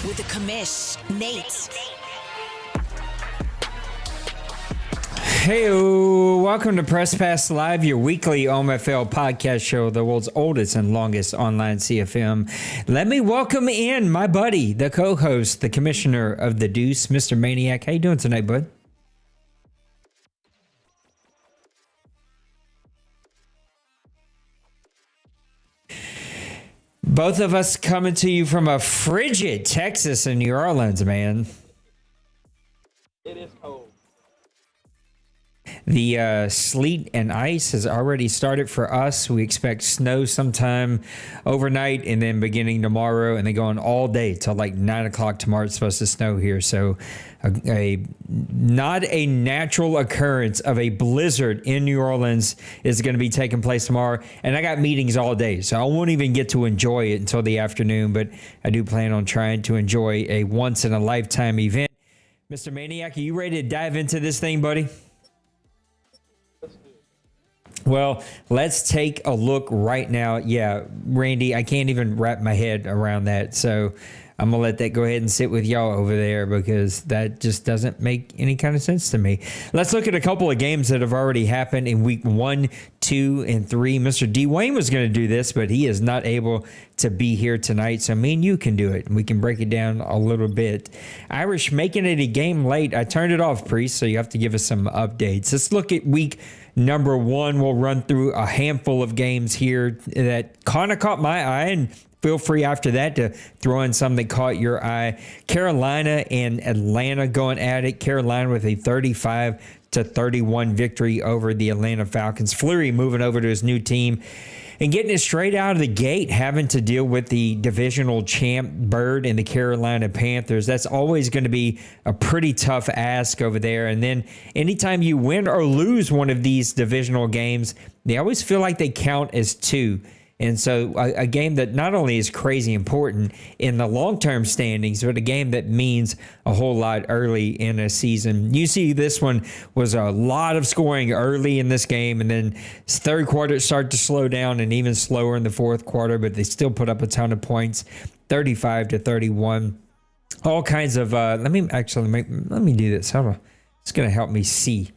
with the commish, Nate. Hey, welcome to Press Pass Live, your weekly OMFL podcast show, the world's oldest and longest online CFM. Let me welcome in my buddy, the co-host, the commissioner of the Deuce, Mr. Maniac. How you doing tonight, bud? Both of us coming to you from a frigid Texas and New Orleans, man. It is cold. The sleet and ice has already started for us. We expect snow sometime overnight and then beginning tomorrow, and then going all day till like 9 o'clock tomorrow. It's supposed to snow here. So not a natural occurrence of a blizzard in New Orleans is going to be taking place tomorrow. And I got meetings all day, so I won't even get to enjoy it until the afternoon. But I do plan on trying to enjoy a once-in-a-lifetime event. Mr. Maniac, are you ready to dive into this thing, buddy? Well, let's take a look right now. Yeah, Randy, I can't even wrap my head around that. So I'm going to let that go ahead and sit with y'all over there because that just doesn't make any kind of sense to me. Let's look at a couple of games that have already happened in week 1, 2, and 3. Mr. Dwayne was going to do this, but he is not able to be here tonight. So me and you can do it. And we can break it down a little bit. Irish making it a game late. I turned it off, Priest, so you have to give us some updates. Let's look at week number 1. We'll run through a handful of games here that kind of caught my eye, and feel free after that to throw in some that caught your eye. Carolina and Atlanta going at it. Carolina with a 35-31 victory over the Atlanta Falcons. Fleury moving over to his new team and getting it straight out of the gate, having to deal with the divisional champ Bird and the Carolina Panthers. That's always going to be a pretty tough ask over there. And then anytime you win or lose one of these divisional games, they always feel like they count as two. And so a game that not only is crazy important in the long-term standings, but a game that means a whole lot early in a season. You see this one was a lot of scoring early in this game, and then third quarter started to slow down and even slower in the fourth quarter, but they still put up a ton of points, 35-31. All kinds of, let me do this. Hold on. It's going to help me see.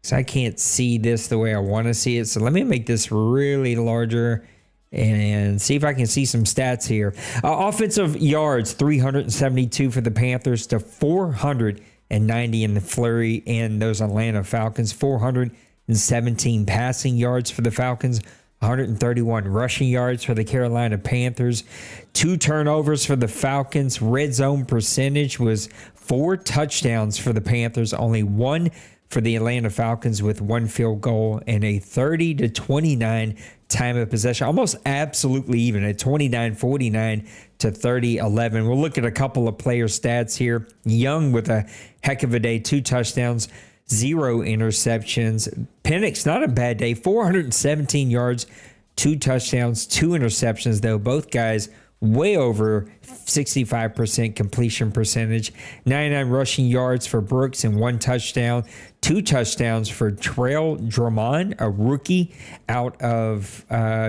So I can't see this the way I want to see it. So let me make this really larger and see if I can see some stats here. Offensive yards, 372 for the Panthers to 490 in the Fleury and those Atlanta Falcons. 417 passing yards for the Falcons. 131 rushing yards for the Carolina Panthers. 2 turnovers for the Falcons. Red zone percentage was 4 touchdowns for the Panthers. Only 1 for the Atlanta Falcons with 1 field goal and a 30-29 time of possession. Almost absolutely even at 29-49 to 30-11. We'll look at a couple of player stats here. Young with a heck of a day, 2 touchdowns, 0 interceptions. Penix, not a bad day, 417 yards, 2 touchdowns, 2 interceptions, though both guys way over 65% completion percentage. 99 rushing yards for Brooks and 1 touchdown. 2 touchdowns for Trail Drummond, a rookie out of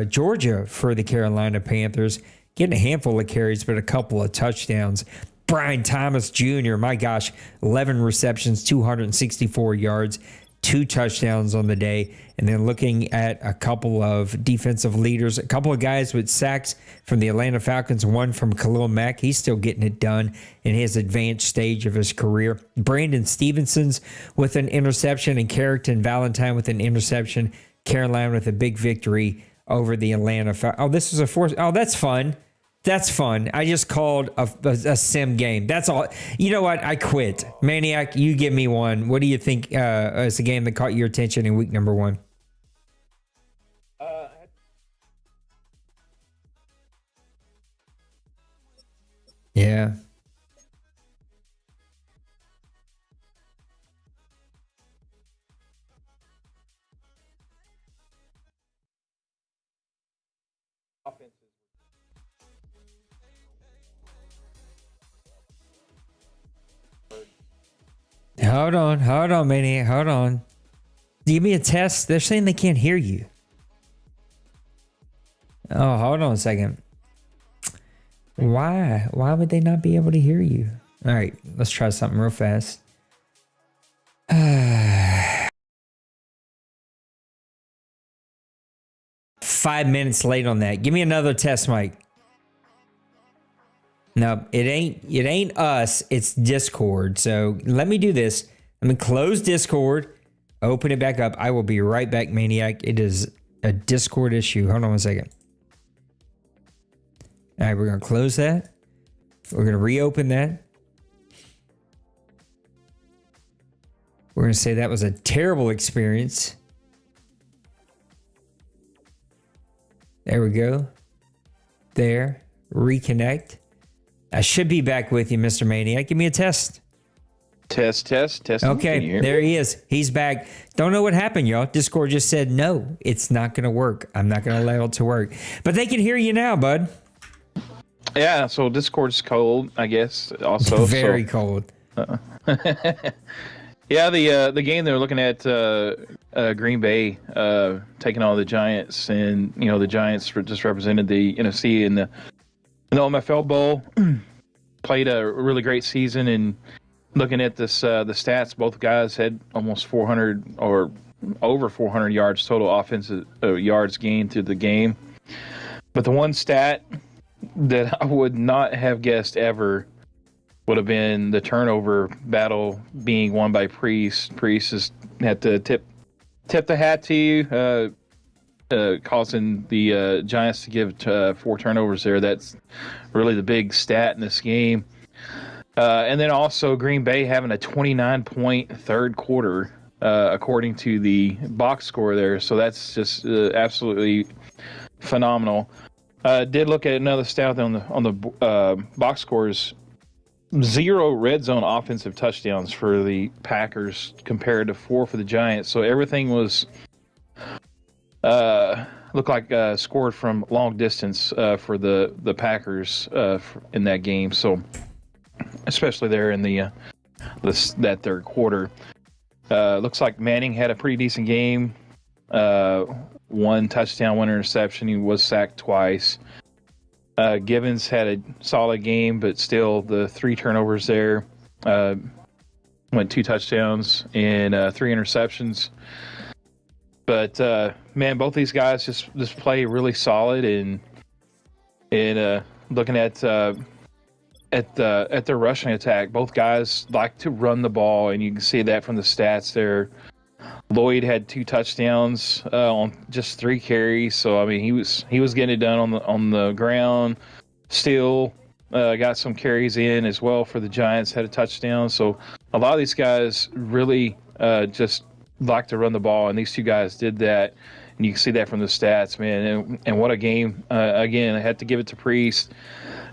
Georgia for the Carolina Panthers. Getting a handful of carries, but a couple of touchdowns. Brian Thomas Jr., my gosh, 11 receptions, 264 yards. 2 touchdowns on the day. And then looking at a couple of defensive leaders, a couple of guys with sacks from the Atlanta Falcons, 1 from Khalil Mack. He's still getting it done in his advanced stage of his career. Brandon Stevenson's with an interception, and Carrington Valentine with an interception. Carolina with a big victory over the Atlanta Falcons. Oh, this was a fourth. Oh, that's fun. That's fun. I just called a sim game. That's all. You know what? I quit. Maniac, you give me one. What do you think is a game that caught your attention in week number 1? Yeah. Hold on, Maniac. Hold on. Give me a test. They're saying they can't hear you. Oh, hold on a second. Why? Why would they not be able to hear you? All right, let's try something real fast. 5 minutes late on that. Give me another test mic. No, it ain't us. It's Discord. So let me do this. Let me close Discord, open it back up. I will be right back, Maniac. It is a Discord issue. Hold on one second. All right, we're going to close that. We're going to reopen that. We're going to say that was a terrible experience. There we go. There. Reconnect. I should be back with you, Mr. Maniac. Give me a test. Test. Okay, there he is. He's back. Don't know what happened, y'all. Discord just said, no, it's not going to work. I'm not going to allow it to work. But they can hear you now, bud. Yeah, so Discord's cold, I guess, also. Very cold. Yeah, the game they're looking at, Green Bay taking on the Giants, and the Giants just represented the NFC in the OMFL Bowl. Played a really great season, and looking at this, the stats, both guys had almost 400 or over 400 yards total offensive yards gained through the game. But the one stat that I would not have guessed ever would have been the turnover battle being won by Priest. Priest has had to tip the hat to you, causing the Giants to give 4 turnovers there. That's really the big stat in this game. And then also Green Bay having a 29-point third quarter, according to the box score there. So that's just absolutely phenomenal. Did look at another stat on the box scores. 0 red zone offensive touchdowns for the Packers compared to 4 for the Giants. So everything was looked like scored from long distance for the Packers in that game. So especially there in that third quarter. Looks like Manning had a pretty decent game. 1 touchdown, 1 interception. He was sacked twice. Givens had a solid game, but still the 3 turnovers there. Went 2 touchdowns and 3 interceptions. But man, both these guys just play really solid, and looking at their rushing attack, both guys like to run the ball, and you can see that from the stats there. Lloyd had 2 touchdowns on just 3 carries, so I mean he was getting it done on the ground. Still got some carries in as well for the Giants. Had a touchdown, so a lot of these guys really just like to run the ball, and these 2 guys did that, and you can see that from the stats, man. And what a game! Again, I had to give it to Priest.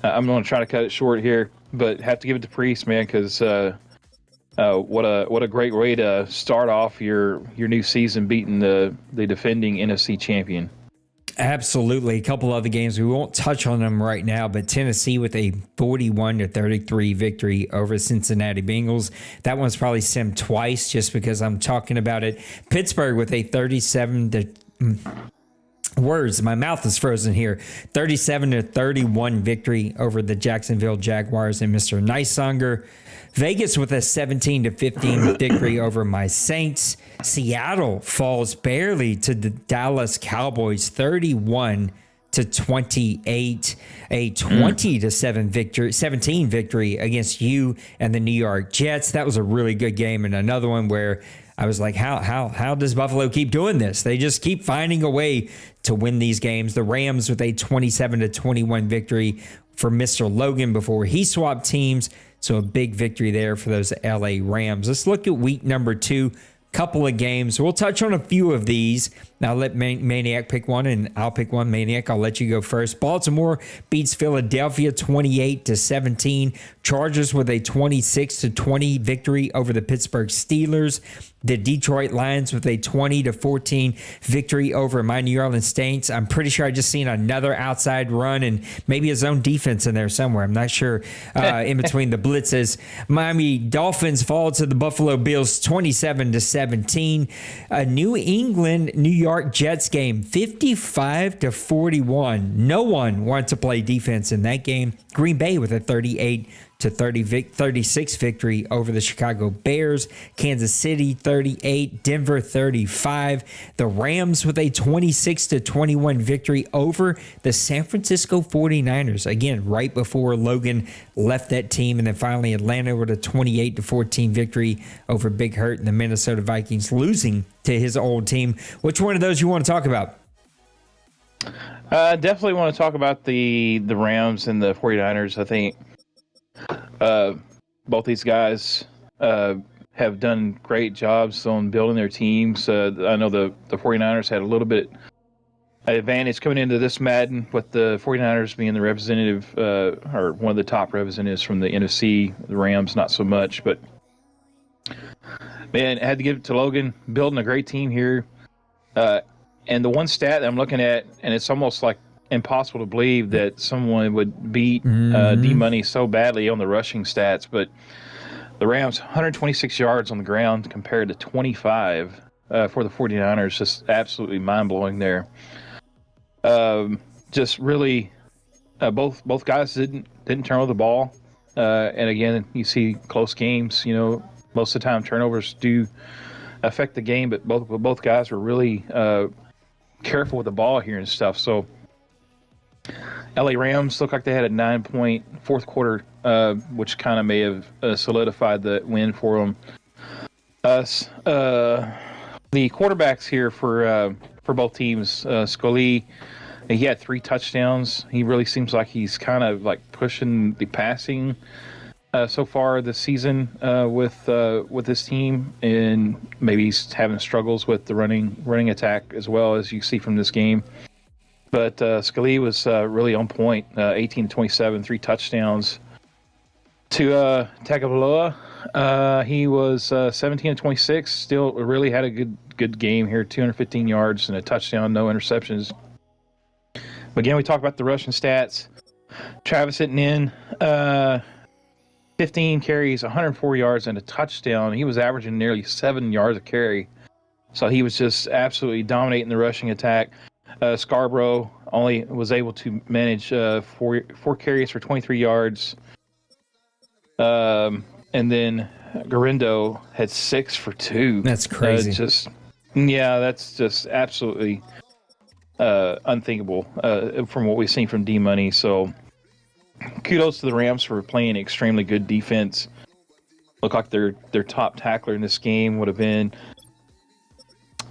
I'm going to try to cut it short here, but have to give it to Priest, man, because what a great way to start off your new season, beating the defending NFC champion. Absolutely. A couple other games. We won't touch on them right now, but Tennessee with a 41-33 victory over Cincinnati Bengals. That one's probably simmed twice just because I'm talking about it. Pittsburgh with a 37-31 victory over the Jacksonville Jaguars and Mr. Nicehunger. Vegas with a 17-15 victory over my Saints. Seattle falls barely to the Dallas Cowboys 31-28. A 17 victory against you and the New York Jets. That was a really good game, and another one where I was like, how does Buffalo keep doing this? They just keep finding a way to win these games. The Rams with a 27-21 victory for Mr. Logan before he swapped teams. So a big victory there for those LA Rams. Let's look at week number 2. Couple of games. We'll touch on a few of these. Now let Maniac pick one, and I'll pick one. Maniac, I'll let you go first. Baltimore beats Philadelphia 28-17. Chargers with a 26-20 victory over the Pittsburgh Steelers. The Detroit Lions with a 20-14 victory over my New Orleans Saints. I'm pretty sure I just seen another outside run and maybe a zone defense in there somewhere. I'm not sure. In between the blitzes, Miami Dolphins fall to the Buffalo Bills 27-7. 17. A New England New York Jets game, 55-41. No one wanted to play defense in that game. Green Bay with a 36 victory over the Chicago Bears. Kansas City 38, Denver 35. The Rams with a 26-21 victory over the San Francisco 49ers. Again, right before Logan left that team. And then finally Atlanta with a 28-14 victory over Big Hurt and the Minnesota Vikings, losing to his old team. Which one of those you want to talk about? Definitely want to talk about the Rams and the 49ers. I think both these guys have done great jobs on building their teams. I know the 49ers had a little bit advantage coming into this Madden, with the 49ers being the representative, or one of the top representatives from the NFC. The Rams, not so much. But, man, I had to give it to Logan, building a great team here. And the one stat that I'm looking at, and it's almost like impossible to believe that someone would beat D-Money so badly on the rushing stats, but the Rams, 126 yards on the ground compared to 25 for the 49ers. Just absolutely mind-blowing there. Just really, both guys didn't turn over the ball. And again, you see close games, most of the time turnovers do affect the game, but both guys were really careful with the ball here and stuff. So LA Rams looked like they had a 9-point fourth quarter, which kind of may have solidified the win for them. The quarterbacks here for both teams, Scully, he had 3 touchdowns. He really seems like he's kind of like pushing the passing so far this season with this team, and maybe he's having struggles with the running attack as well, as you see from this game. But Scully was really on point, 18-27, 3 touchdowns. To Tagovailoa, he was 17-26, still really had a good game here, 215 yards and a touchdown, no interceptions. Again, we talk about the rushing stats. Travis hitting in 15 carries, 104 yards, and a touchdown. He was averaging nearly 7 yards a carry. So he was just absolutely dominating the rushing attack. Scarborough only was able to manage four carries for 23 yards. And then Garindo had 6 for 2. That's crazy. That's just absolutely unthinkable from what we've seen from D-Money. So kudos to the Rams for playing extremely good defense. Looked like their top tackler in this game would have been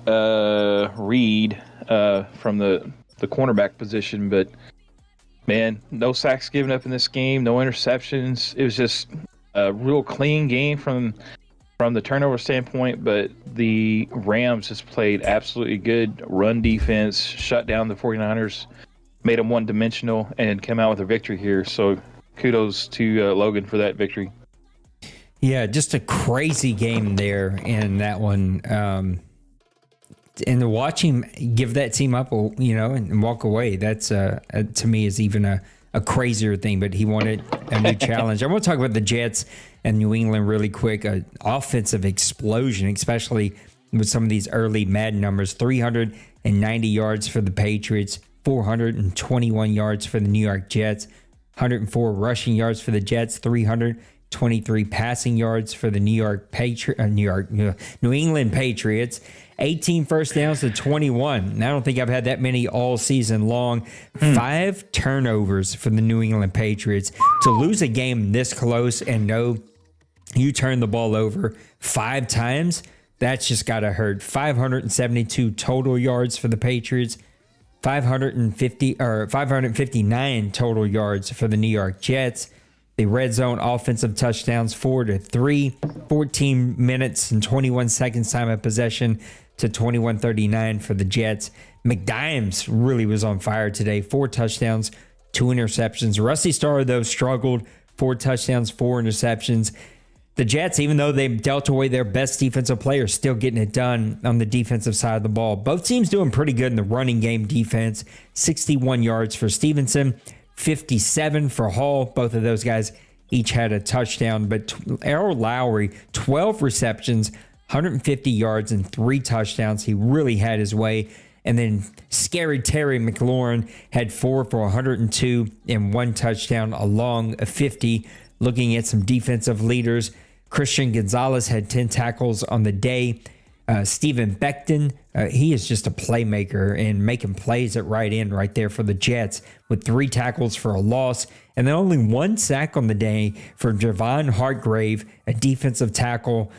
Reed from the cornerback position. But, man, no sacks given up in this game, no interceptions. It was just a real clean game from the turnover standpoint, but the Rams just played absolutely good run defense, shut down the 49ers, made them one-dimensional, and came out with a victory here. So kudos to Logan for that victory. Yeah, just a crazy game there in that one. And to watch him give that team up, and walk away, that's to me is even a crazier thing. But he wanted a new challenge. I want to talk about the Jets and New England really quick. An offensive explosion, especially with some of these early Madden numbers. 390 yards for the Patriots, 421 yards for the New York Jets, 104 rushing yards for the Jets, 323 passing yards for the New England Patriots, 18 first downs to 21. And I don't think I've had that many all season long. 5 turnovers for the New England Patriots. To lose a game this close and know you turn the ball over 5 times, that's just got to hurt. 572 total yards for the Patriots. 559 total yards for the New York Jets. The red zone offensive touchdowns 4-3, 14 minutes and 21 seconds time of possession to 21:39 for the Jets. McDimes really was on fire today. 4 touchdowns, 2 interceptions. Rusty Starr, though, struggled. 4 touchdowns, 4 interceptions. The Jets, even though they dealt away their best defensive players, still getting it done on the defensive side of the ball. Both teams doing pretty good in the running game defense. 61 yards for Stevenson, 57 for Hall. Both of those guys each had a touchdown. But Errol Lowry, 12 receptions, 150 yards and 3 touchdowns. He really had his way. And then Scary Terry McLaurin had 4 for 102 and 1 touchdown along a 50. Looking at some defensive leaders, Christian Gonzalez had 10 tackles on the day. Steven Beckton, he is just a playmaker and making plays at right end right there for the Jets with 3 tackles for a loss. And then only 1 sack on the day for Javon Hargrave, a defensive tackle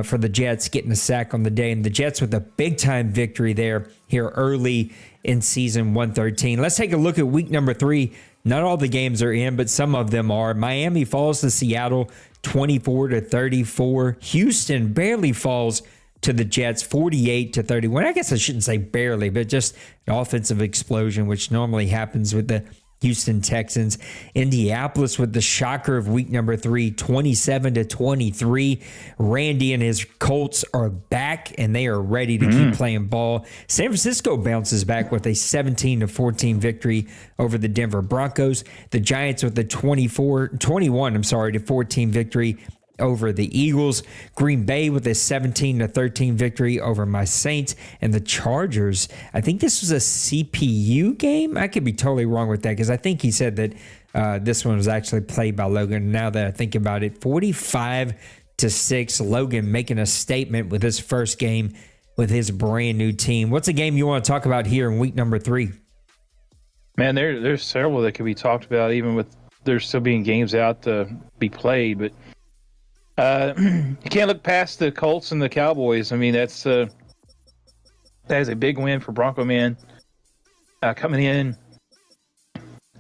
for the Jets, getting a sack on the day. And the Jets with a big-time victory there here early in season 113. Let's take a look at week number 3. Not all the games are in, but some of them are. Miami falls to Seattle 24-34. Houston barely falls to the Jets 48-31. I guess I shouldn't say barely, but just an offensive explosion, which normally happens with the Houston Texans. Indianapolis with the shocker of week number 3, 27-23. Randy and his Colts are back, and they are ready to keep playing ball. San Francisco bounces back with a 17-14 victory over the Denver Broncos. The Giants with the 21-14 victory over the Eagles. Green Bay with a 17-13 victory over my Saints. And the Chargers, I think this was a CPU game. I could be totally wrong with that because I think he said that this one was actually played by Logan. Now that I think about it, 45-6, Logan making a statement with his first game with his brand new team. What's a game you want to talk about here in week number 3? Man, there's several that could be talked about, even with there still being games out to be played. But you can't look past the Colts and the Cowboys. I mean, that is a big win for Bronco Man coming in.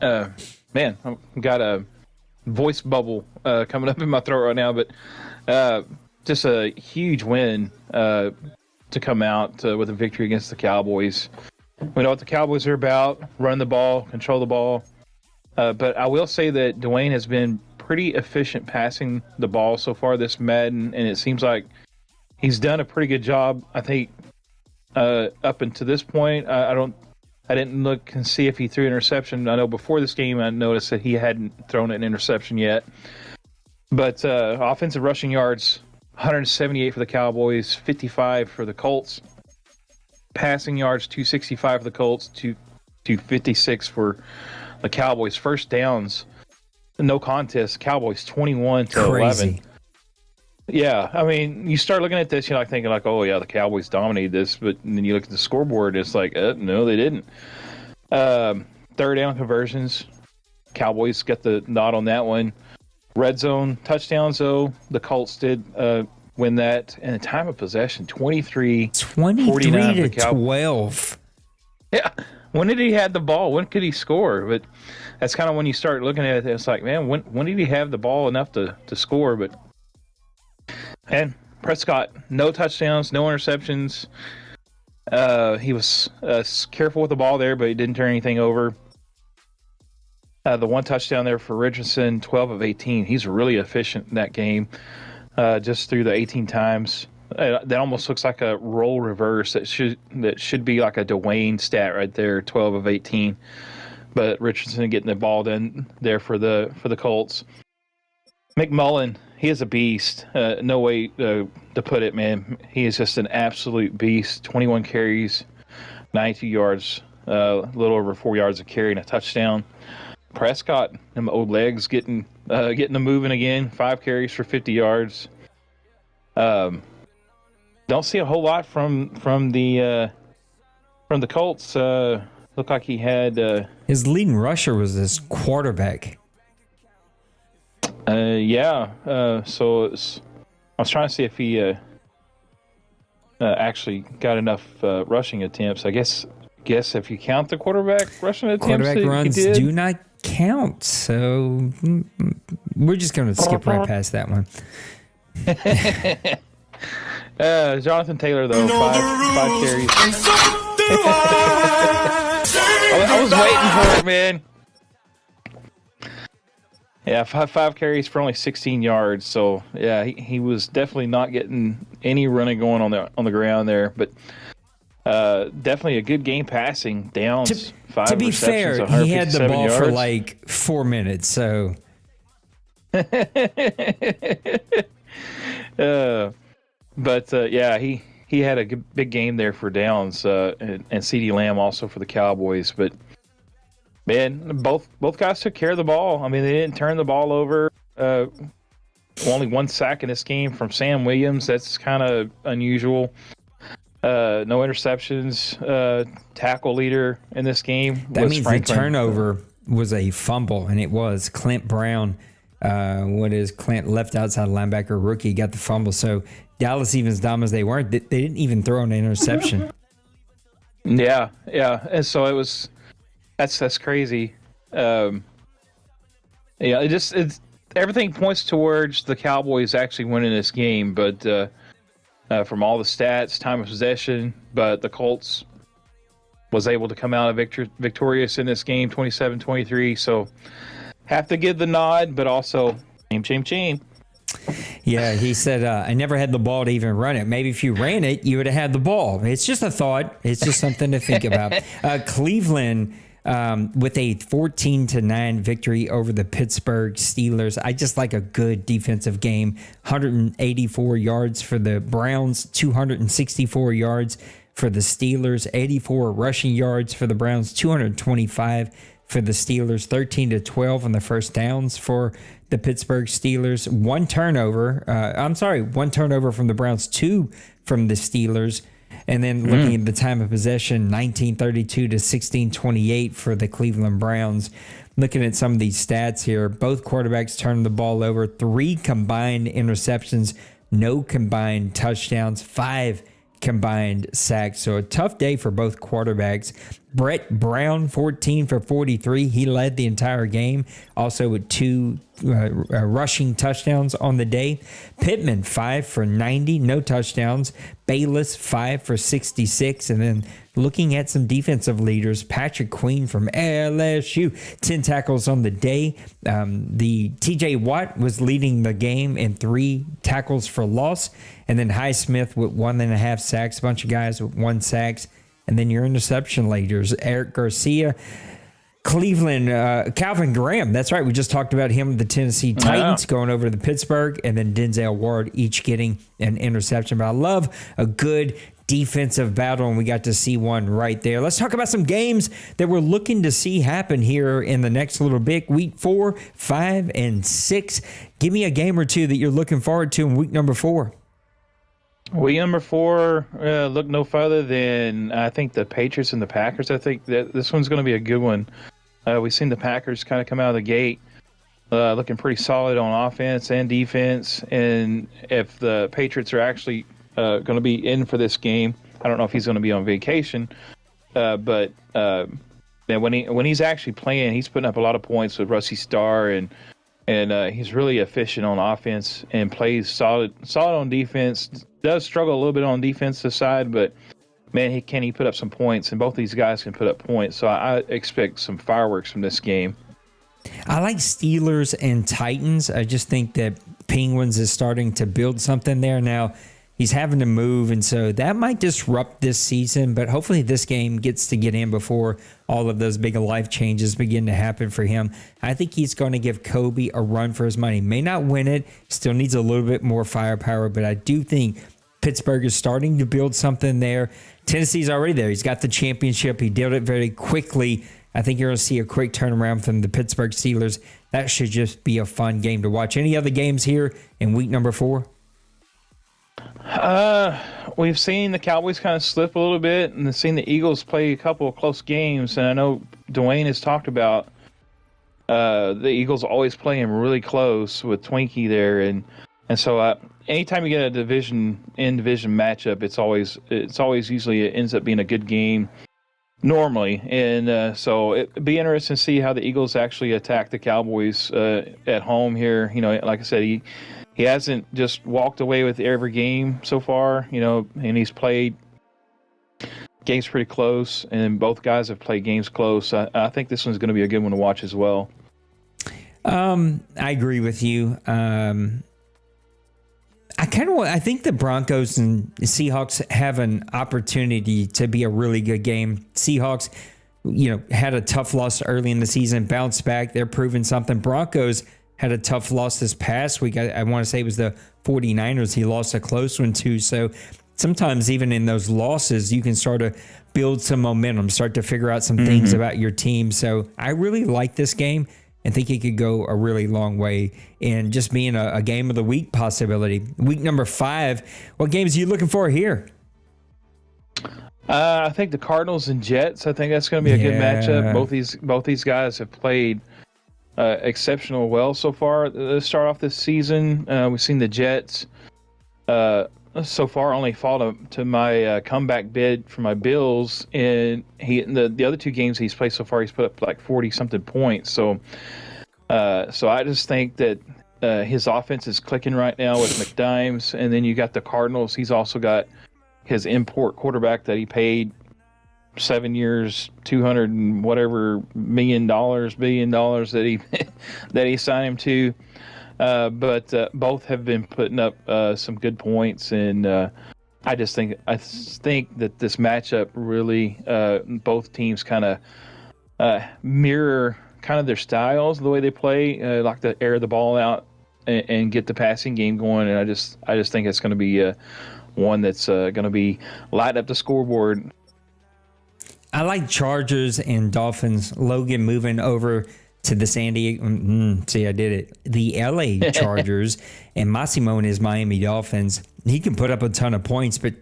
Man, I've got a voice bubble coming up in my throat right now, but just a huge win to come out with a victory against the Cowboys. We know what the Cowboys are about: run the ball, control the ball. But I will say that Dwayne has been pretty efficient passing the ball so far this Madden, and it seems like he's done a pretty good job. I think up until this point, I didn't look and see if he threw an interception. I know before this game, I noticed that he hadn't thrown an interception yet. But offensive rushing yards, 178 for the Cowboys, 55 for the Colts. Passing yards, 265 for the Colts, 256 for the Cowboys. First downs, no contest, Cowboys 21-11. Yeah, I mean, you start looking at this, you're like thinking like, oh yeah, the Cowboys dominated this, but then you look at the scoreboard, it's like, no, they didn't. Third down conversions, Cowboys got the nod on that one. Red zone touchdowns, though, the Colts did win that. And the time of possession, 23 to 12. Yeah, when did he have the ball? When could he score? But that's kind of when you start looking at it. It's like, man, when did he have the ball enough to score? But and Prescott, no touchdowns, no interceptions. He was careful with the ball there, but he didn't turn anything over. The one touchdown there for Richardson, 12 of 18. He's really efficient in that game. Just through the 18 times. That almost looks like a role reverse. That should be like a Dwayne stat right there, 12 of 18. But Richardson getting the ball done there for the Colts. McMullen, he is a beast. No way to put it, man. He is just an absolute beast. 21 carries, 92 yards, a little over 4 yards of carry and a touchdown. Prescott, them old legs getting them moving again. 5 carries for 50 yards. Don't see a whole lot from the Colts. Looked like he had his leading rusher was his quarterback. Yeah. So I was trying to see if he actually got enough rushing attempts. I guess if you count the quarterback rushing attempts, quarterback runs do not count. So we're just going to skip right past that one. Jonathan Taylor, though, five carries. I was waiting for it, man. Yeah, five carries for only 16 yards. So yeah, he was definitely not getting any running going on the ground there. But definitely a good game passing. Downs, 5 to be receptions, fair, he had the ball yards. for like 4 minutes. So. But yeah, he had a big game there for Downs, and CeeDee Lamb also for the Cowboys. But man, both guys took care of the ball. I mean, they didn't turn the ball over. Only one sack in this game from Sam Williams. That's kind of unusual. No interceptions. Tackle leader in this game. That means Franklin. the turnover was a fumble, and it was Clint Brown. Clint, left outside linebacker rookie, got the fumble. So Dallas, even as dumb as they weren't, they didn't even throw an interception. Yeah, and so it was. That's crazy. It's everything points towards the Cowboys actually winning this game, but from all the stats, time of possession, but the Colts was able to come out victorious in this game, 27-23. So have to give the nod, but also shame. Yeah, he said, I never had the ball to even run it. Maybe if you ran it, you would have had the ball. It's just a thought. It's just something to think about. Cleveland with a 14-9 victory over the Pittsburgh Steelers. I just like a good defensive game. 184 yards for the Browns, 264 yards for the Steelers, 84 rushing yards for the Browns, 225 for the Steelers, 13-12 on the first downs for the Pittsburgh Steelers. One turnover from the Browns, 2 from the Steelers. And then looking at the time of possession, 19:32 to 16:28 for the Cleveland Browns. Looking at some of these stats here, both quarterbacks turned the ball over, 3 combined interceptions, no combined touchdowns, 5 combined sacks. So a tough day for both quarterbacks. Brett Brown, 14 for 43. He led the entire game, also with 2 rushing touchdowns on the day. Pittman, 5 for 90, no touchdowns. Bayless, 5 for 66. And then looking at some defensive leaders, Patrick Queen from LSU, 10 tackles on the day. The TJ Watt was leading the game in 3 tackles for loss. And then Highsmith with 1.5 sacks, a bunch of guys with 1 sacks. And then your interception leaders, Eric Garcia, Cleveland, Calvin Graham. That's right. We just talked about him, the Tennessee Titans, going over to the Pittsburgh, and then Denzel Ward each getting an interception. But I love a good defensive battle, and we got to see one right there. Let's talk about some games that we're looking to see happen here in the next little bit. Week 4, 5, and 6. Give me a game or two that you're looking forward to in week number 4. Week number 4, look no further than, I think, the Patriots and the Packers. I think that this one's going to be a good one. We've seen the Packers kind of come out of the gate looking pretty solid on offense and defense. And if the Patriots are actually going to be in for this game, I don't know if he's going to be on vacation, but when he's actually playing, he's putting up a lot of points with Rusty Starr, and he's really efficient on offense and plays solid on defense. Does struggle a little bit on the defensive side, but man, he put up some points, and both these guys can put up points. So I expect some fireworks from this game. I like Steelers and Titans. I just think that Penguins is starting to build something there now. He's having to move, and so that might disrupt this season, but hopefully this game gets to get in before all of those big life changes begin to happen for him. I think he's going to give Kobe a run for his money. May not win it, still needs a little bit more firepower, but I do think Pittsburgh is starting to build something there. Tennessee's already there. He's got the championship. He did it very quickly. I think you're going to see a quick turnaround from the Pittsburgh Steelers. That should just be a fun game to watch. Any other games here in week number 4? We've seen the Cowboys kind of slip a little bit, and seen the Eagles play a couple of close games. And I know Dwayne has talked about the Eagles always playing really close with Twinkie there, and so anytime you get a division matchup, it's always usually it ends up being a good game normally, and so it'd be interesting to see how the Eagles actually attack the Cowboys at home here. You know, like I said, he hasn't just walked away with every game so far, you know, and he's played games pretty close, and both guys have played games close. I think this one's going to be a good one to watch as well. I agree with you. I think the Broncos and Seahawks have an opportunity to be a really good game. Seahawks, you know, had a tough loss early in the season, bounced back. They're proving something. Broncos had a tough loss this past week. I want to say it was the 49ers. He lost a close one too. So sometimes even in those losses, you can start to build some momentum, start to figure out some things about your team. So I really like this game and think it could go a really long way in just being a game of the week possibility. Week number 5, what games are you looking for here? I think the Cardinals and Jets. I think that's going to be a good matchup. Both these guys have played exceptional well so far. To start off this season, we've seen the Jets so far only fall to my comeback bid for my Bills, and the other 2 games he's played so far, he's put up like 40-something points. So I just think that his offense is clicking right now with McDimes, and then you got the Cardinals. He's also got his import quarterback that he paid 7 years, $200 and whatever billion dollars that he signed him to. But both have been putting up some good points, and I think that this matchup really both teams kind of mirror kind of their styles, the way they play, like to air the ball out and get the passing game going. And I just think it's going to be one that's going to be light up the scoreboard. I like Chargers and Dolphins. Logan moving over to the San Diego. See, I did it. The LA Chargers and Massimo and his Miami Dolphins. He can put up a ton of points, but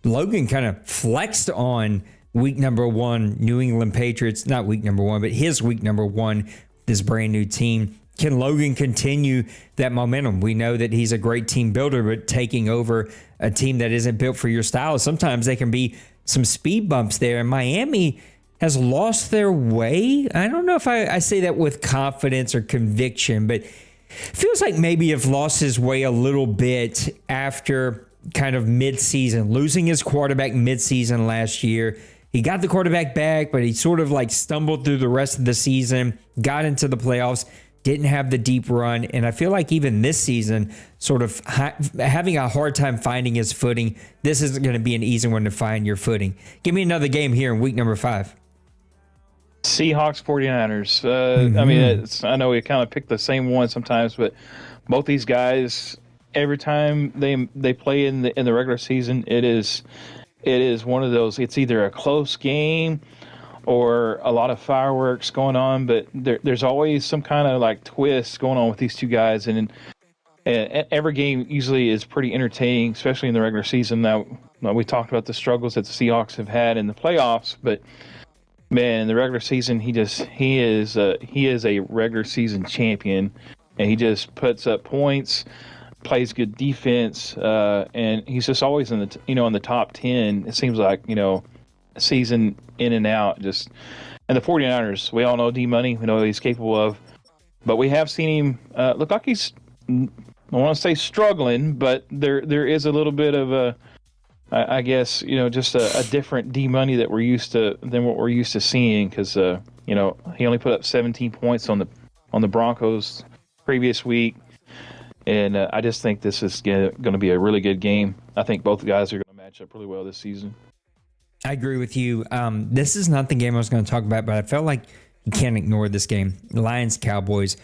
Logan kind of flexed on week number 1, New England Patriots. Not week number 1, but his week number 1, this brand new team. Can Logan continue that momentum? We know that he's a great team builder, but taking over a team that isn't built for your style, sometimes they can be some speed bumps there. And Miami has lost their way. I don't know if I say that with confidence or conviction, but feels like maybe have lost his way a little bit after kind of mid-season, losing his quarterback mid-season last year. He got the quarterback back, but he sort of like stumbled through the rest of the season, got into the playoffs, didn't have the deep run, and I feel like even this season, sort of having a hard time finding his footing. This isn't going to be an easy one to find your footing. Give me another game here in week number 5. Seahawks 49ers. I mean, I know we kind of pick the same one sometimes, but both these guys, every time they play in the regular season, it is one of those. It's either a close game or a lot of fireworks going on, but there's always some kind of like twist going on with these two guys, and every game usually is pretty entertaining, especially in the regular season. Now we talked about the struggles that the Seahawks have had in the playoffs, but man, in the regular season, he is a regular season champion, and he just puts up points, plays good defense, and he's just always in the top 10. It seems like season in and out. And the 49ers, we all know D-Money, we know what he's capable of, but we have seen him look like he's, I want to say struggling, but there is a little bit of I guess just a different D-Money than what we're used to seeing, because he only put up 17 points on the Broncos previous week, and I just think this is going to be a really good game. I think both guys are going to match up really well this season. I agree with you. This is not the game I was going to talk about, but I felt like you can't ignore this game. Lions, Cowboys.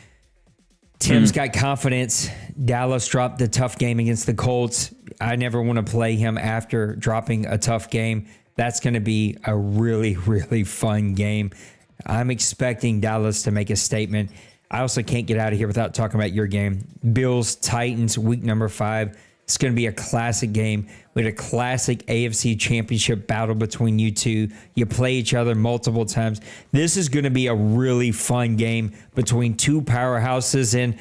Tim's got confidence. Dallas dropped the tough game against the Colts. I never want to play him after dropping a tough game. That's going to be a really, really fun game. I'm expecting Dallas to make a statement. I also can't get out of here without talking about your game. Bills, Titans, week number 5. It's going to be a classic game with a classic AFC championship battle between you two. You play each other multiple times. This is going to be a really fun game between two powerhouses. And,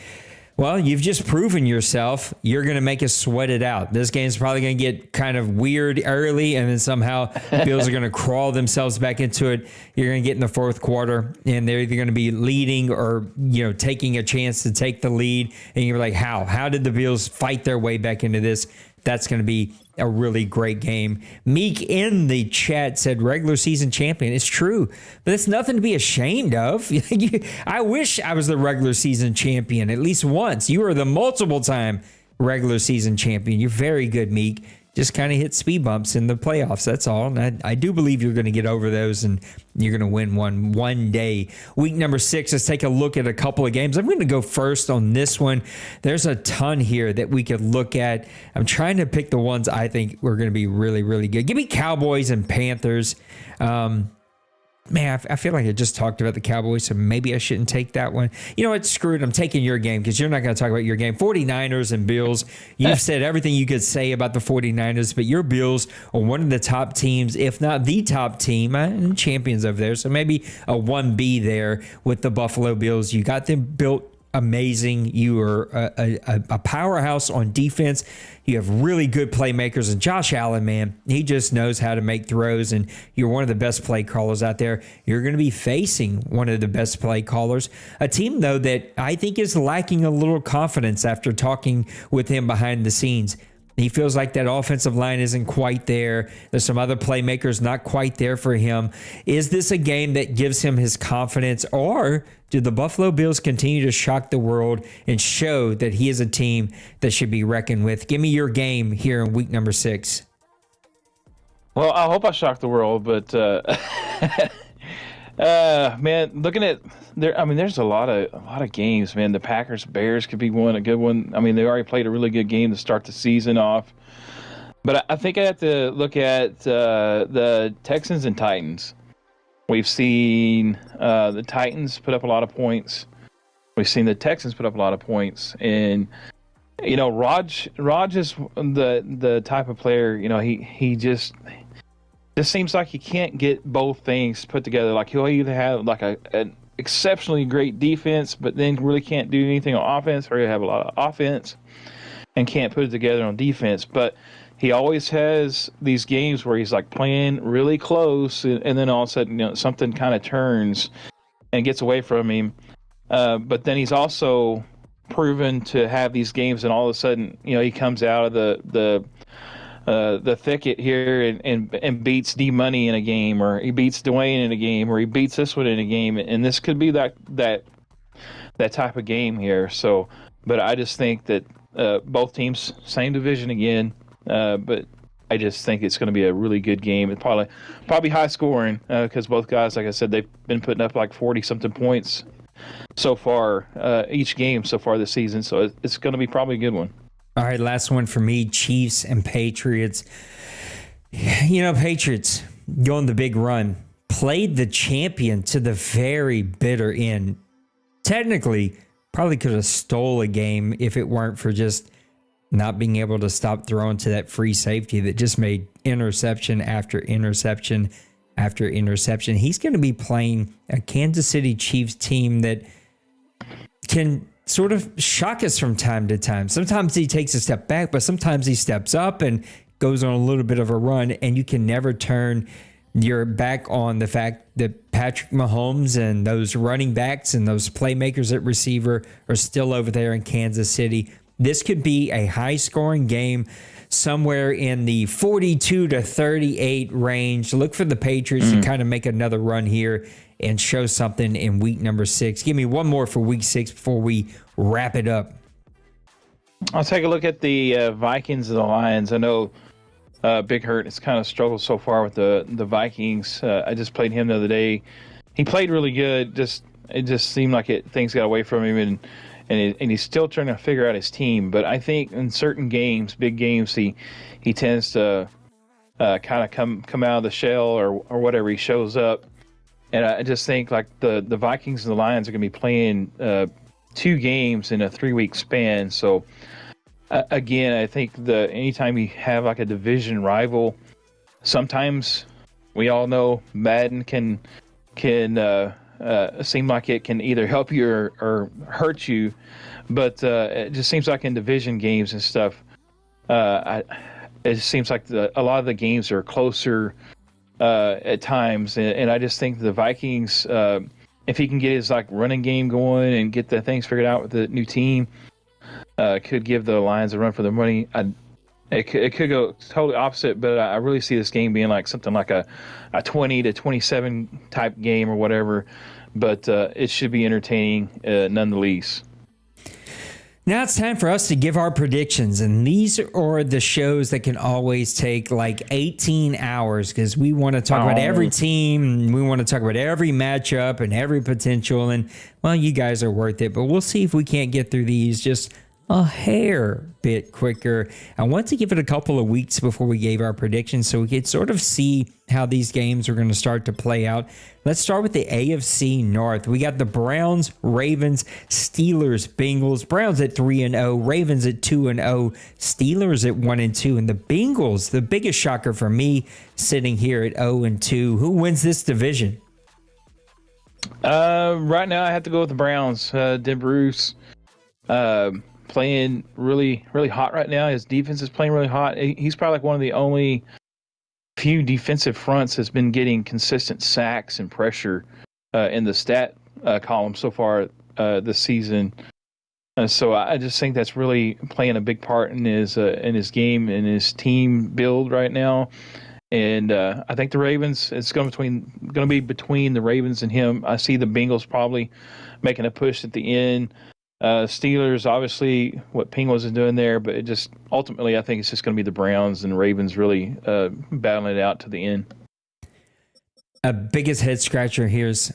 well, you've just proven yourself. You're going to make us sweat it out. This game's probably going to get kind of weird early, and then somehow Bills are going to crawl themselves back into it. You're going to get in the fourth quarter, and they're either going to be leading or, taking a chance to take the lead. And you're like, how did the Bills fight their way back into this? That's going to be a really great game. Meek in the chat said regular season champion. It's true, but it's nothing to be ashamed of. I wish I was the regular season champion at least once. You are the multiple time regular season champion. You're very good, Meek. just kind of hit speed bumps in the playoffs. That's all. And I do believe you're going to get over those and you're going to win one day. Week number 6, let's take a look at a couple of games. I'm going to go first on this one. There's a ton here that we could look at. I'm trying to pick the ones I think are going to be really, really good. Give me Cowboys and Panthers. Man, I feel like I just talked about the Cowboys, so maybe I shouldn't take that one. You know what? Screw it. I'm taking your game because you're not going to talk about your game. 49ers and Bills. You've said everything you could say about the 49ers, but your Bills are one of the top teams, if not the top team, and champions over there. So maybe a 1B there with the Buffalo Bills. You got them built amazing. You are a powerhouse on defense. You have really good playmakers. And Josh Allen, man, he just knows how to make throws. And you're one of the best play callers out there. You're going to be facing one of the best play callers. A team, though, that I think is lacking a little confidence after talking with him behind the scenes. He feels like that offensive line isn't quite there. There's some other playmakers not quite there for him. Is this a game that gives him his confidence, or do the Buffalo Bills continue to shock the world and show that he is a team that should be reckoned with? Give me your game here in week number 6. Well, I hope I shock the world, but man, looking at there, I mean, there's a lot of games, man. The Packers Bears could be a good one. I mean, they already played a really good game to start the season off. But I think I have to look at the Texans and Titans. We've seen the Titans put up a lot of points. We've seen the Texans put up a lot of points, and you know, Raj is the type of player. You know, he just seems like he can't get both things put together. Like he'll either have like an exceptionally great defense, but then really can't do anything on offense, or he'll have a lot of offense and can't put it together on defense. But he always has these games where he's like playing really close, and then all of a sudden, you know, something kind of turns and gets away from him. But then he's also proven to have these games, and all of a sudden, you know, he comes out of the thicket here and beats D Money in a game, or he beats Dwayne in a game, or he beats this one in a game, and this could be that type of game here. So, but I just think that both teams, same division again, but I just think it's going to be a really good game. It's probably high scoring because both guys, like I said, they've been putting up like 40-something points so far each game so far this season. So it's going to be probably a good one. All right, last one for me, Chiefs and Patriots. You know, Patriots going the big run, played the champion to the very bitter end. Technically, probably could have stole a game if it weren't for just not being able to stop throwing to that free safety that just made interception after interception after interception. He's going to be playing a Kansas City Chiefs team that can sort of shock us from time to time. Sometimes he takes a step back, but sometimes he steps up and goes on a little bit of a run, and you can never turn your back on the fact that Patrick Mahomes and those running backs and those playmakers at receiver are still over there in Kansas City. This could be a high-scoring game somewhere in the 42-38 range. Look for the Patriots to kind of make another run here and show something in week number 6. Give me one more for week 6 before we wrap it up. I'll take a look at the Vikings and the Lions. I know Big Hurt has kind of struggled so far with the Vikings. I just played him the other day. He played really good. It just seemed like things got away from him, and he's still trying to figure out his team. But I think in certain games, big games, he tends to kind of come out of the shell or whatever. He shows up. And I just think like the Vikings and the Lions are going to be playing 2 games in a 3-week span. So again, I think anytime you have like a division rival, sometimes we all know Madden can seem like it can either help you or hurt you. But it just seems like in division games and stuff, it seems like a lot of the games are closer at times, and I just think the Vikings, if he can get his like running game going and get the things figured out with the new team, could give the Lions a run for their money. It could go totally opposite, but I really see this game being like something like a 20-27 type game or whatever. But it should be entertaining none the least. Now it's time for us to give our predictions, and these are the shows that can always take like 18 hours because we want to talk about every team, we want to talk about every matchup and every potential, and well, you guys are worth it, but we'll see if we can't get through these just a hair bit quicker. I want to give it a couple of weeks before we gave our predictions so we could sort of see how these games are going to start to play out. Let's start with the AFC North. We got the Browns, Ravens, Steelers, Bengals. Browns at 3-0, Ravens at 2-0, Steelers at 1-2, and the Bengals, the biggest shocker for me, sitting here at 0-2. Who wins this division? Right now, I have to go with the Browns. Bruce, playing really, really hot right now. His defense is playing really hot. He's probably like one of the only few defensive fronts that's been getting consistent sacks and pressure in the stat column so far this season. So I just think that's really playing a big part in his game and his team build right now. And I think the Ravens, it's going to be between the Ravens and him. I see the Bengals probably making a push at the end. Steelers, obviously, what Penguins is doing there, but it just ultimately, I think it's just going to be the Browns and the Ravens really battling it out to the end. A biggest head scratcher here's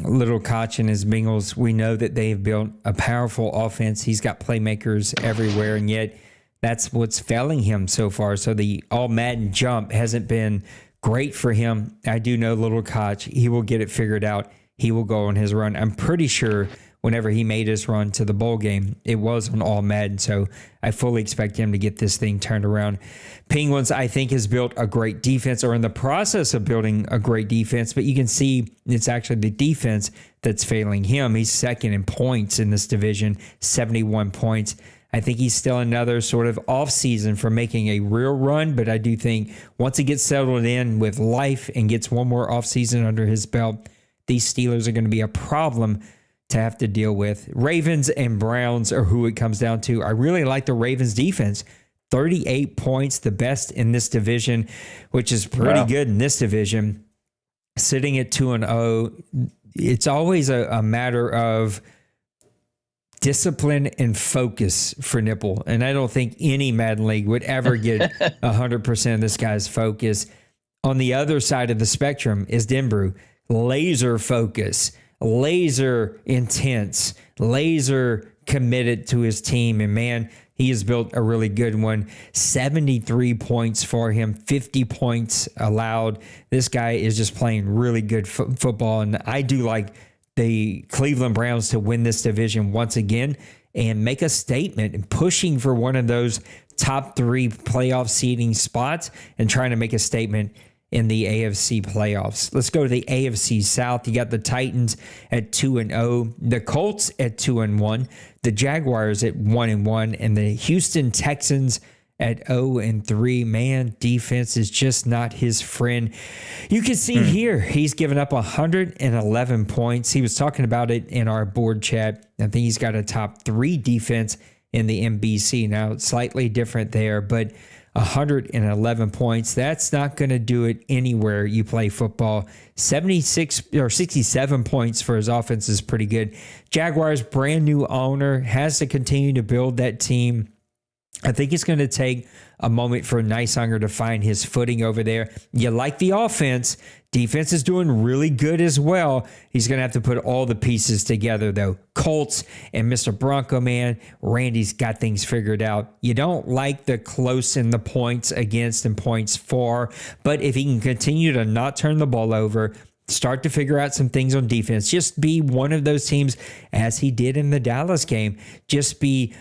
Little Koch and his Bengals. We know that they've built a powerful offense. He's got playmakers everywhere, and yet that's what's failing him so far. So the all Madden jump hasn't been great for him. I do know Little Koch. He will get it figured out. He will go on his run. I'm pretty sure whenever he made his run to the bowl game, it was on all Madden. So I fully expect him to get this thing turned around. Penguins, I think, has built a great defense or in the process of building a great defense, but you can see it's actually the defense that's failing him. He's second in points in this division, 71 points. I think he's still another sort of off-season for making a real run, but I do think once he gets settled in with life and gets one more off-season under his belt, these Steelers are going to be a problem to have to deal with. Ravens and Browns are who it comes down to. I really like the Ravens defense. 38 points, the best in this division, which is pretty good in this division. Sitting at 2-0, it's always a matter of discipline and focus for Nipple. And I don't think any Madden League would ever get 100% of this guy's focus. On the other side of the spectrum is Denbrew. Laser focus, laser intense, laser committed to his team. And man, he has built a really good one. 73 points for him, 50 points allowed. This guy is just playing really good football. And I do like the Cleveland Browns to win this division once again and make a statement and pushing for one of those top 3 playoff seeding spots and trying to make a statement in the AFC playoffs. Let's go to the AFC South. You got the Titans at 2-0, the Colts at 2-1, the Jaguars at 1-1, and the Houston Texans at 0-3. Man, defense is just not his friend. You can see here, he's given up 111 points. He was talking about it in our board chat. I think he's got a top 3 defense in the NBC. Now, it's slightly different there, but 111 points. That's not going to do it anywhere you play football. 76 or 67 points for his offense is pretty good. Jaguars, brand new owner, has to continue to build that team. I think it's going to take a moment for Nicehunger to find his footing over there. You like the offense. Defense is doing really good as well. He's going to have to put all the pieces together, though. Colts and Mr. Bronco Man, Randy's got things figured out. You don't like the close in the points against and points for, but if he can continue to not turn the ball over, start to figure out some things on defense, just be one of those teams as he did in the Dallas game. Just be,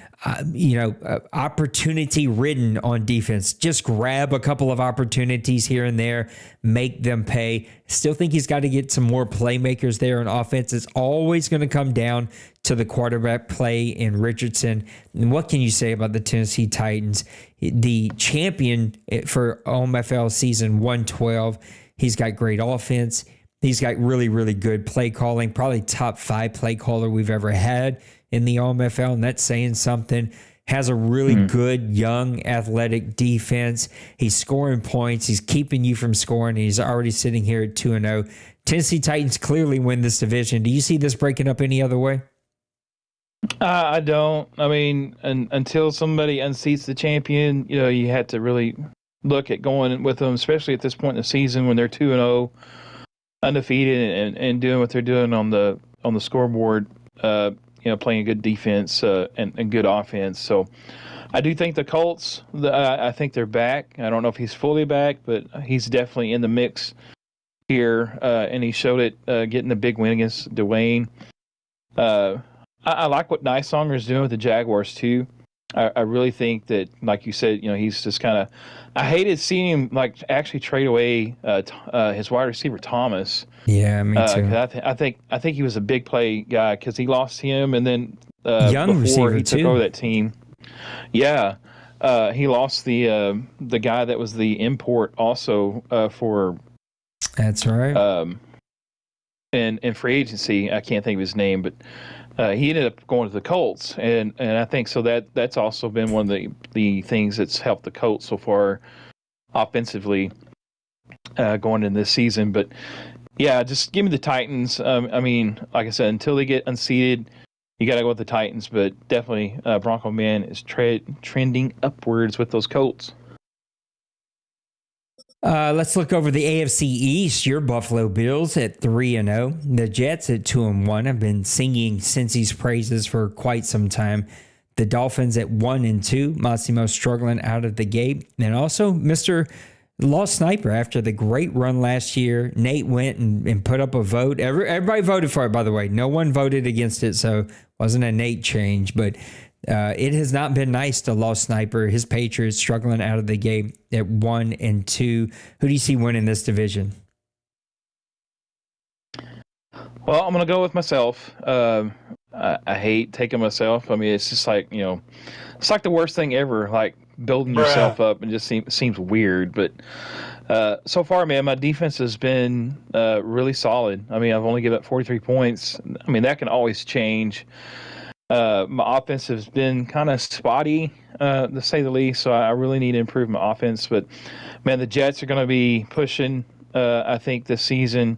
opportunity ridden on defense. Just grab a couple of opportunities here and there, make them pay. Still think he's got to get some more playmakers there on offense. It's always going to come down to the quarterback play in Richardson. And what can you say about the Tennessee Titans? The champion for OMFL season 112. He's got great offense. He's got really, really good play calling, probably top 5 play caller we've ever had in the OMFL, and that's saying something. Has a really good, young, athletic defense. He's scoring points. He's keeping you from scoring. He's already sitting here at 2-0. Tennessee Titans clearly win this division. Do you see this breaking up any other way? I don't. I mean, until somebody unseats the champion, you had to really look at going with them, especially at this point in the season when they're 2-0, undefeated, and doing what they're doing on the scoreboard. Playing good defense and good offense. So I do think the Colts. I think they're back. I don't know if he's fully back, but he's definitely in the mix here, and he showed it getting the big win against Dwayne. I like what Nysonger's doing with the Jaguars too. I really think that, like you said, he's just kind of. I hated seeing him actually trade away his wide receiver Thomas. Yeah, me too. I think he was a big play guy because he lost him, and then young before receiver he took too. over that team. Yeah, he lost the guy that was the import also for. That's right. In free agency, I can't think of his name, but he ended up going to the Colts, and I think so that's also been one of the things that's helped the Colts so far offensively going in this season. But yeah, just give me the Titans. I mean, like I said, until they get unseated, you got to go with the Titans. But definitely, Bronco Man is trending upwards with those Colts. Let's look over the AFC East. Your Buffalo Bills at 3-0. The Jets at 2-1 have been singing Cincy's praises for quite some time. The Dolphins at 1-2. Massimo struggling out of the gate. And also Mr. Lost Sniper after the great run last year. Nate went and put up a vote. Everybody voted for it, by the way. No one voted against it, so it wasn't a Nate change. But it has not been nice to Lost Sniper. His Patriots struggling out of the gate at 1-2. Who do you see winning this division? Well, I'm going to go with myself. I hate taking myself. I mean, it's just like, it's like the worst thing ever, like building yourself up, and just seems weird. But so far, man, my defense has been really solid. I mean, I've only given up 43 points. I mean, that can always change. My offense has been kind of spotty, to say the least, so I really need to improve my offense. But, man, the Jets are going to be pushing, I think, this season.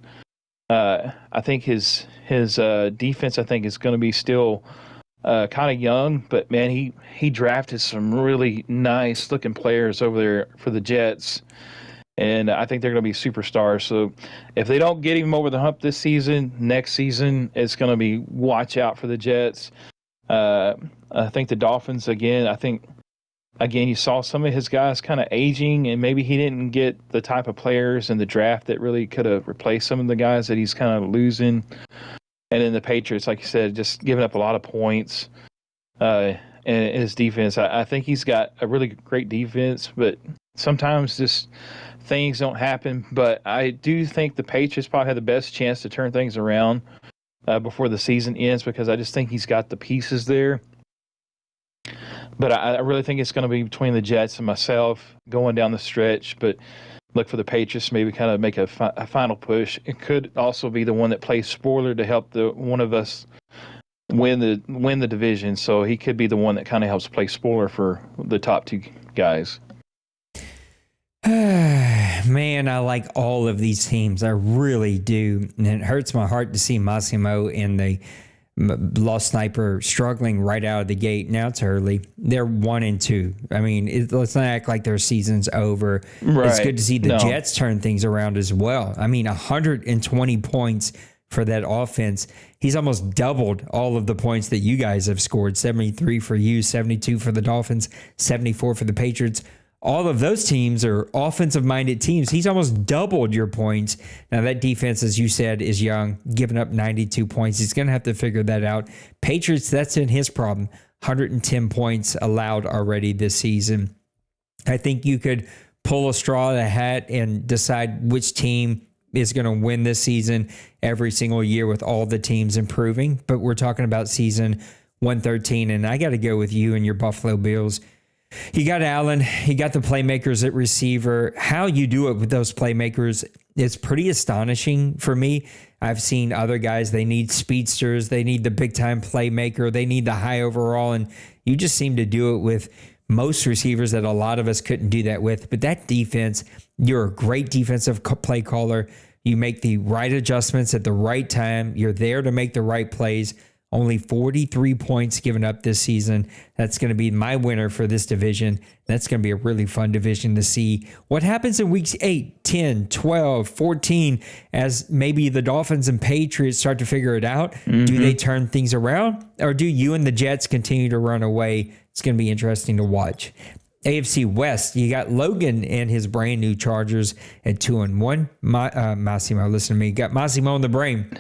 I think his defense, I think, is going to be still kind of young. But, man, he drafted some really nice-looking players over there for the Jets. And I think they're going to be superstars. So if they don't get him over the hump this season, next season, it's going to be watch out for the Jets. I think the Dolphins, again, you saw some of his guys kind of aging, and maybe he didn't get the type of players in the draft that really could have replaced some of the guys that he's kind of losing. And then the Patriots, like you said, just giving up a lot of points. And his defense, I think he's got a really great defense, but sometimes just things don't happen. But I do think the Patriots probably have the best chance to turn things around before the season ends, because I just think he's got the pieces there. But I really think it's going to be between the Jets and myself going down the stretch. But look for the Patriots to maybe kind of make a final push. It could also be the one that plays spoiler to help one of us win the division. So he could be the one that kind of helps play spoiler for the top two guys. Man, I like all of these teams. I really do. And it hurts my heart to see Massimo and the Lost Sniper struggling right out of the gate. Now it's early. They're 1-2. I mean, let's not act like their season's over. Right. It's good to see the Jets turn things around as well. I mean, 120 points for that offense. He's almost doubled all of the points that you guys have scored. 73 for you, 72 for the Dolphins, 74 for the Patriots. All of those teams are offensive-minded teams. He's almost doubled your points. Now, that defense, as you said, is young, giving up 92 points. He's going to have to figure that out. Patriots, that's been his problem. 110 points allowed already this season. I think you could pull a straw in a hat and decide which team is going to win this season every single year with all the teams improving. But we're talking about season 113, and I got to go with you and your Buffalo Bills. You got Allen, you got the playmakers at receiver. How you do it with those playmakers is pretty astonishing for me. I've seen other guys, they need speedsters, they need the big-time playmaker, they need the high overall, and you just seem to do it with most receivers that a lot of us couldn't do that with. But that defense, you're a great defensive play caller. You make the right adjustments at the right time. You're there to make the right plays only 43 points given up this season. That's going to be my winner for this division. That's going to be a really fun division to see what happens in weeks 8, 10, 12, 14, as maybe the Dolphins and Patriots start to figure it out. Do they turn things around, or do you and the Jets continue to run away? It's going to be interesting to watch. AFC West, you got Logan and his brand new Chargers at 2-1. Massimo, listen to me. Got Massimo in the brain.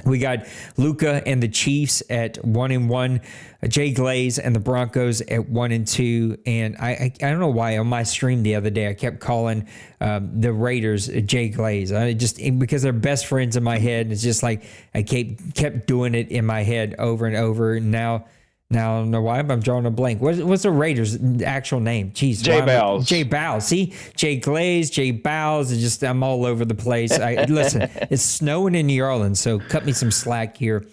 We got Luca and the Chiefs at 1-1. Jay Glaze and the Broncos at 1-2. And I don't know why on my stream the other day I kept calling the Raiders Jay Glaze. I just because they're best friends in my head. It's just like I kept doing it in my head over and over. And now I don't know why, but I'm drawing a blank. What's the Raiders' actual name? Jeez, Jay Bowles. Jay Bowles. See? Jay Glaze, Jay Bowles. I'm all over the place. Listen, it's snowing in New Orleans, so cut me some slack here.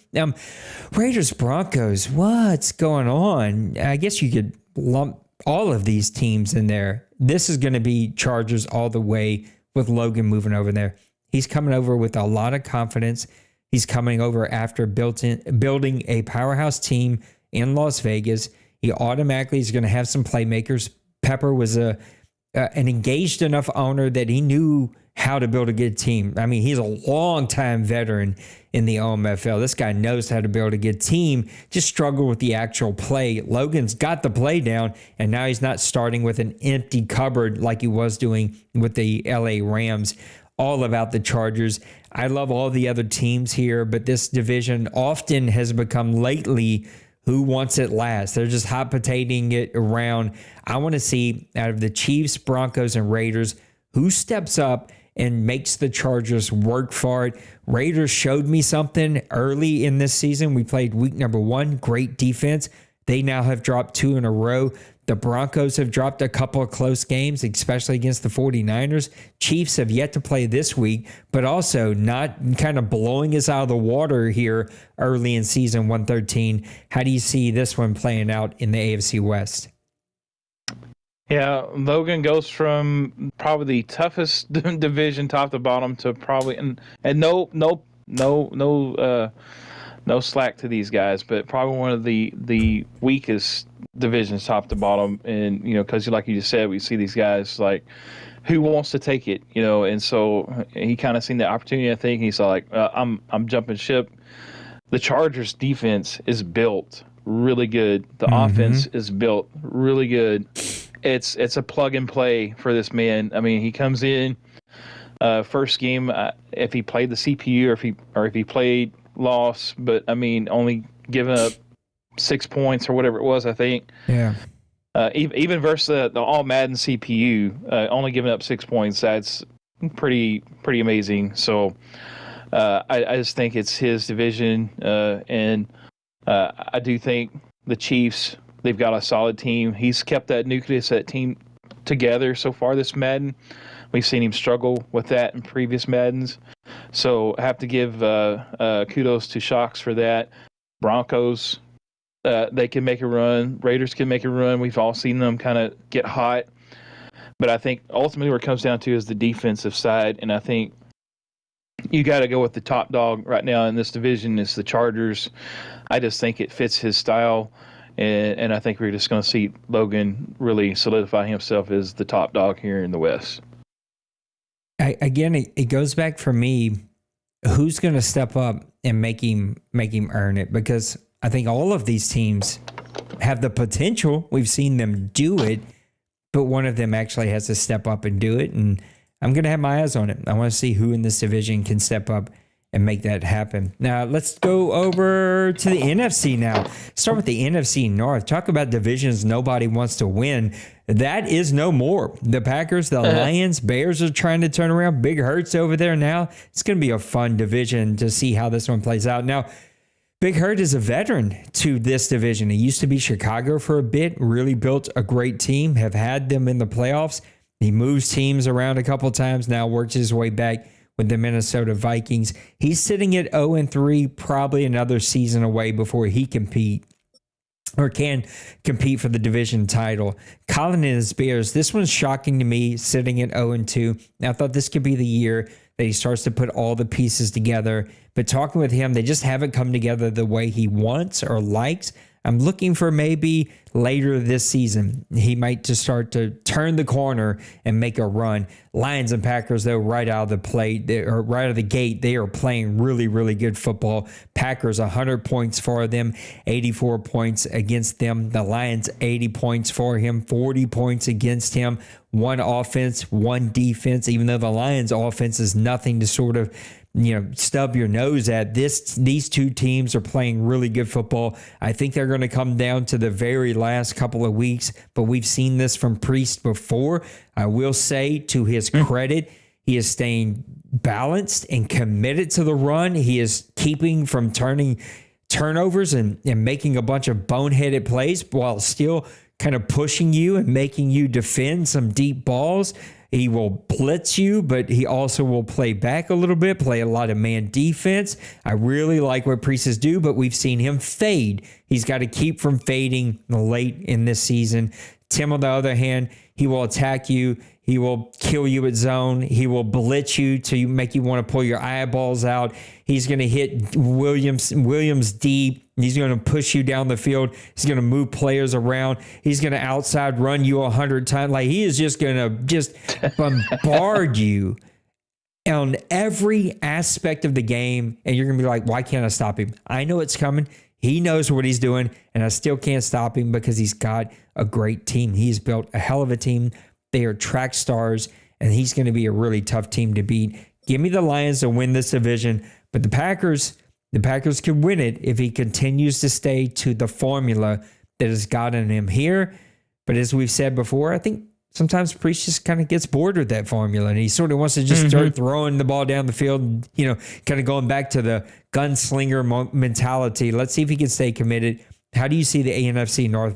Raiders, Broncos, what's going on? I guess you could lump all of these teams in there. This is going to be Chargers all the way with Logan moving over there. He's coming over with a lot of confidence. He's coming over after building a powerhouse team in Las Vegas. He automatically is going to have some playmakers. Pepper was an engaged enough owner that he knew how to build a good team. I mean, he's a long-time veteran in the OMFL. This guy knows how to build a good team, just struggled with the actual play. Logan's got the play down, and now he's not starting with an empty cupboard like he was doing with the LA Rams. All about the Chargers. I love all the other teams here, but this division often has become lately who wants it last. They're just hot potatoing it around. I want to see out of the Chiefs, Broncos, and Raiders, who steps up and makes the Chargers work for it. Raiders showed me something early in this season. We played week number 1, great defense. They now have dropped 2 in a row. The Broncos have dropped a couple of close games, especially against the 49ers. Chiefs have yet to play this week, but also not kind of blowing us out of the water here early in season 113. How do you see this one playing out in the AFC West? Yeah, Logan goes from probably the toughest division top to bottom to probably and no slack to these guys, but probably one of the weakest divisions top to bottom. And because like you just said, we see these guys like who wants to take it, and so he kind of seen the opportunity. I think he's like, I'm jumping ship. The Chargers defense is built really good. The offense is built really good. It's a plug and play for this man. I mean, he comes in first game, if he played the CPU or if he played loss, but I mean, only giving up 6 points or whatever it was, I think. Yeah. Even versus the all Madden CPU, only giving up 6 points, that's pretty amazing. So I just think it's his division, and I do think the Chiefs, they've got a solid team. He's kept that nucleus, that team together so far this Madden. We've seen him struggle with that in previous Maddens. So I have to give kudos to Shocks for that. Broncos, they can make a run. Raiders can make a run. We've all seen them kind of get hot. But I think ultimately what it comes down to is the defensive side. And I think you got to go with the top dog right now in this division is the Chargers. I just think it fits his style. And I think we're just going to see Logan really solidify himself as the top dog here in the West. It goes back for me, who's going to step up and make him earn it? Because I think all of these teams have the potential. We've seen them do it, but one of them actually has to step up and do it. And I'm going to have my eyes on it. I want to see who in this division can step up and make that happen. Now, let's go over to the NFC now. Start with the NFC North. Talk about divisions nobody wants to win. That is no more. The Packers, the Lions, Bears are trying to turn around. Big Hurt's over there now. It's going to be a fun division to see how this one plays out. Now, Big Hurt is a veteran to this division. He used to be Chicago for a bit, really built a great team, have had them in the playoffs. He moves teams around a couple times, now works his way back with the Minnesota Vikings. He's sitting at 0-3, probably another season away before he can compete for the division title. Colin and his Bears, this one's shocking to me, sitting at 0-2. Now, I thought this could be the year that he starts to put all the pieces together. But talking with him, they just haven't come together the way he wants or likes. I'm looking for maybe later this season, he might just start to turn the corner and make a run. Lions and Packers, though, right out of the plate, or right out of the gate, they are playing really, really good football. Packers, 100 points for them, 84 points against them. The Lions, 80 points for him, 40 points against him. One offense, one defense, even though the Lions offense is nothing to sort of stub your nose at. These two teams are playing really good football. I think they're going to come down to the very last couple of weeks, but we've seen this from Priest before. I will say, to his credit, he is staying balanced and committed to the run. He is keeping from turning turnovers and making a bunch of boneheaded plays while still kind of pushing you and making you defend some deep balls. He will blitz you, but he also will play back a little bit, play a lot of man defense. I really like what Priest do, but we've seen him fade. He's got to keep from fading late in this season. Tim, on the other hand, he will attack you. He will kill you at zone. He will blitz you to make you want to pull your eyeballs out. He's going to hit Williams deep. He's going to push you down the field. He's going to move players around. He's going to outside run you 100 times. Like, he is just going to just bombard you on every aspect of the game. And you're going to be like, why can't I stop him? I know it's coming. He knows what he's doing, and I still can't stop him because he's got a great team. He's built a hell of a team. They are track stars, and he's going to be a really tough team to beat. Give me the Lions to win this division, but the Packers could win it if he continues to stay to the formula that has gotten him here. But as we've said before, I think sometimes Priest just kind of gets bored with that formula, and he sort of wants to just start throwing the ball down the field, kind of going back to the gunslinger mentality. Let's see if he can stay committed. How do you see the NFC North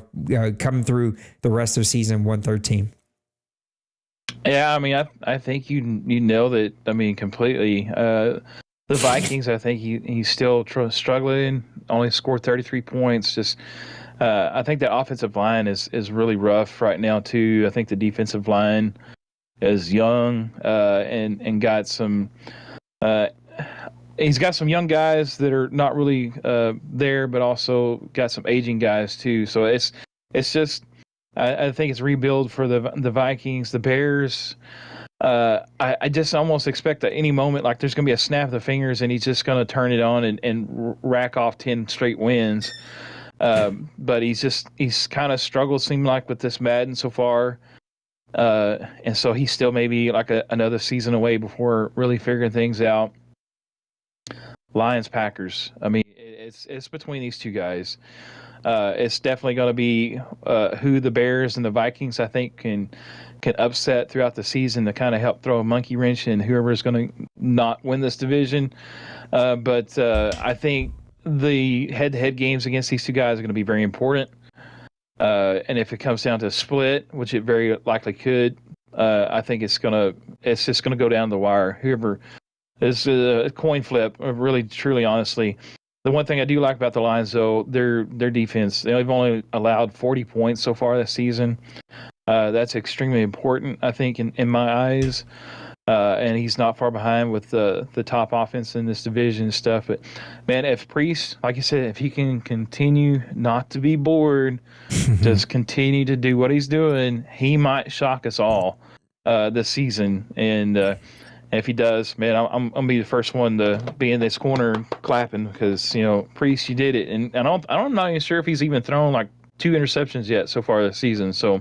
coming through the rest of season 113? Yeah, I mean, I think you nailed it. I mean, completely. The Vikings, I think he's still struggling. Only scored 33 points. Just, I think the offensive line is really rough right now too. I think the defensive line is young and got some. He's got some young guys that are not really there, but also got some aging guys too. So it's just. I think it's rebuild for the Vikings. The Bears, I just almost expect at any moment, like there's going to be a snap of the fingers and he's just going to turn it on and rack off 10 straight wins. But he's kind of struggled, seemed like, with this Madden so far. And so he's still maybe like another season away before really figuring things out. Lions, Packers. I mean, it's between these two guys. It's definitely going to be who the Bears and the Vikings, I think, can upset throughout the season to kind of help throw a monkey wrench in whoever is going to not win this division. But I think the head-to-head games against these two guys are going to be very important. And if it comes down to a split, which it very likely could, I think it's just going to go down the wire. Whoever is a coin flip, really, truly, honestly. The one thing I do like about the Lions, though, their defense. They've only allowed 40 points so far this season. That's extremely important, I think, in my eyes. And he's not far behind with the top offense in this division and stuff. But, man, if Priest, like you said, if he can continue not to be bored, just continue to do what he's doing, he might shock us all this season. And if he does, man, I'm gonna be the first one to be in this corner clapping because Priest, you did it, and I'm not even sure if he's even thrown like 2 interceptions yet so far this season. So,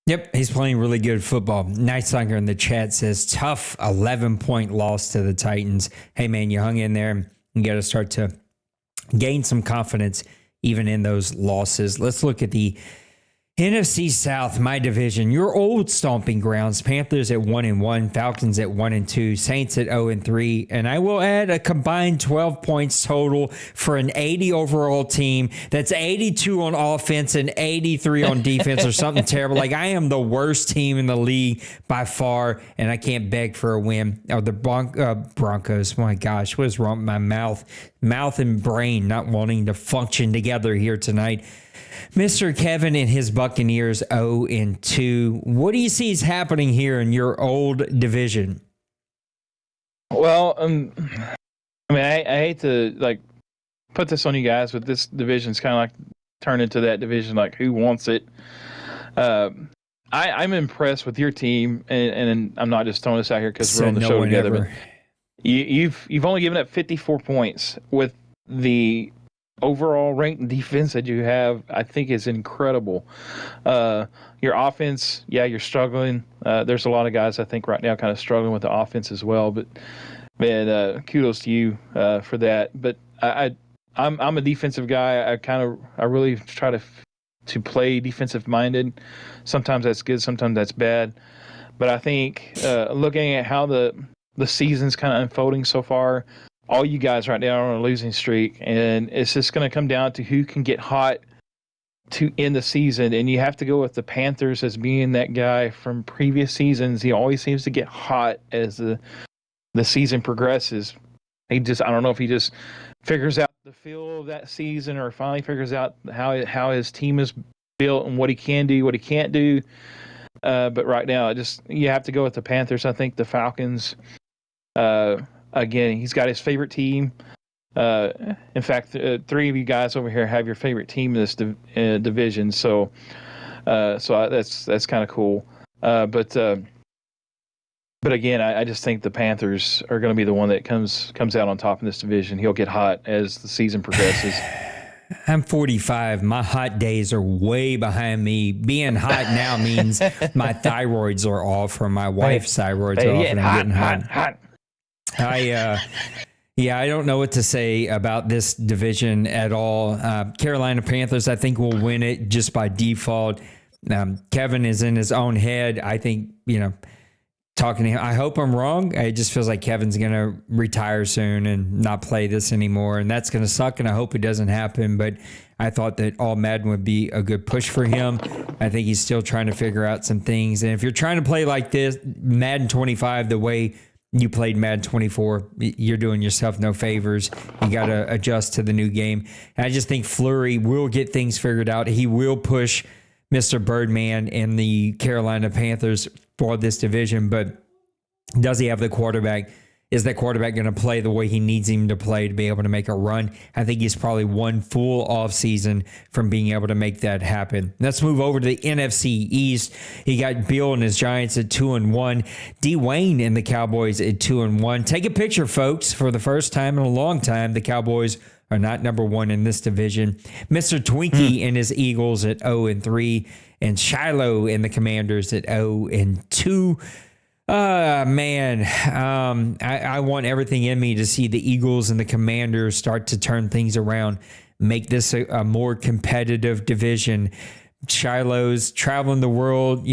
yep, he's playing really good football. Night Sunger in the chat says tough 11-point loss to the Titans. Hey man, you hung in there. You got to start to gain some confidence even in those losses. Let's look at the NFC South, my division, your old stomping grounds. Panthers at 1-1, Falcons at 1-2, Saints at 0-3, and I will add a combined 12 points total for an 80 overall team. That's 82 on offense and 83 on defense, or something terrible. Like, I am the worst team in the league by far, and I can't beg for a win. Oh, the Broncos. My gosh, what is wrong with my mouth and brain not wanting to function together here tonight? Mr. Kevin and his Buccaneers 0-2. What do you see is happening here in your old division? Well, I mean, I hate to put this on you guys, but this division's kind of like turned into that division, like who wants it? I'm impressed with your team, and I'm not just throwing this out here because we're on the show together. But you've only given up 54 points with the overall ranked defense that you have. I think is incredible. Your offense, yeah, you're struggling. There's a lot of guys I think right now kind of struggling with the offense as well. But man, kudos to you for that. But I'm a defensive guy. I really try to play defensive minded. Sometimes that's good, sometimes that's bad. But I think looking at how the season's kind of unfolding so far, all you guys right now are on a losing streak, and it's just going to come down to who can get hot to end the season. And you have to go with the Panthers as being that guy from previous seasons. He always seems to get hot as the season progresses. I don't know if he just figures out the feel of that season, or finally figures out how his team is built and what he can do, what he can't do. But right now, you have to go with the Panthers. I think the Falcons, again, he's got his favorite team. In fact, three of you guys over here have your favorite team in this division. So that's kind of cool. But again, I just think the Panthers are going to be the one that comes out on top in this division. He'll get hot as the season progresses. I'm 45. My hot days are way behind me. Being hot now means my thyroids are off, or my wife's thyroids are off, and I'm getting hot. I don't know what to say about this division at all. Carolina Panthers, I think, will win it just by default. Kevin is in his own head. I think, talking to him, I hope I'm wrong. It just feels like Kevin's going to retire soon and not play this anymore, and that's going to suck, and I hope it doesn't happen. But I thought that All Madden would be a good push for him. I think he's still trying to figure out some things. And if you're trying to play like this, Madden 25, the way you played Madden 24, you're doing yourself no favors. You got to adjust to the new game. And I just think Fleury will get things figured out. He will push Mr. Birdman and the Carolina Panthers for this division, but does he have the quarterback? Is that quarterback going to play the way he needs him to play to be able to make a run? I think he's probably one full off season from being able to make that happen. Let's move over to the NFC East. He got Bill and his Giants at 2-1. Dwayne and the Cowboys at 2-1. Take a picture, folks. For the first time in a long time, the Cowboys are not number one in this division. Mr. Twinkie and his Eagles at 0-3, and Shiloh and the Commanders at 0-2. Man, I want everything in me to see the Eagles and the Commanders start to turn things around, make this a more competitive division. Shiloh's traveling the world,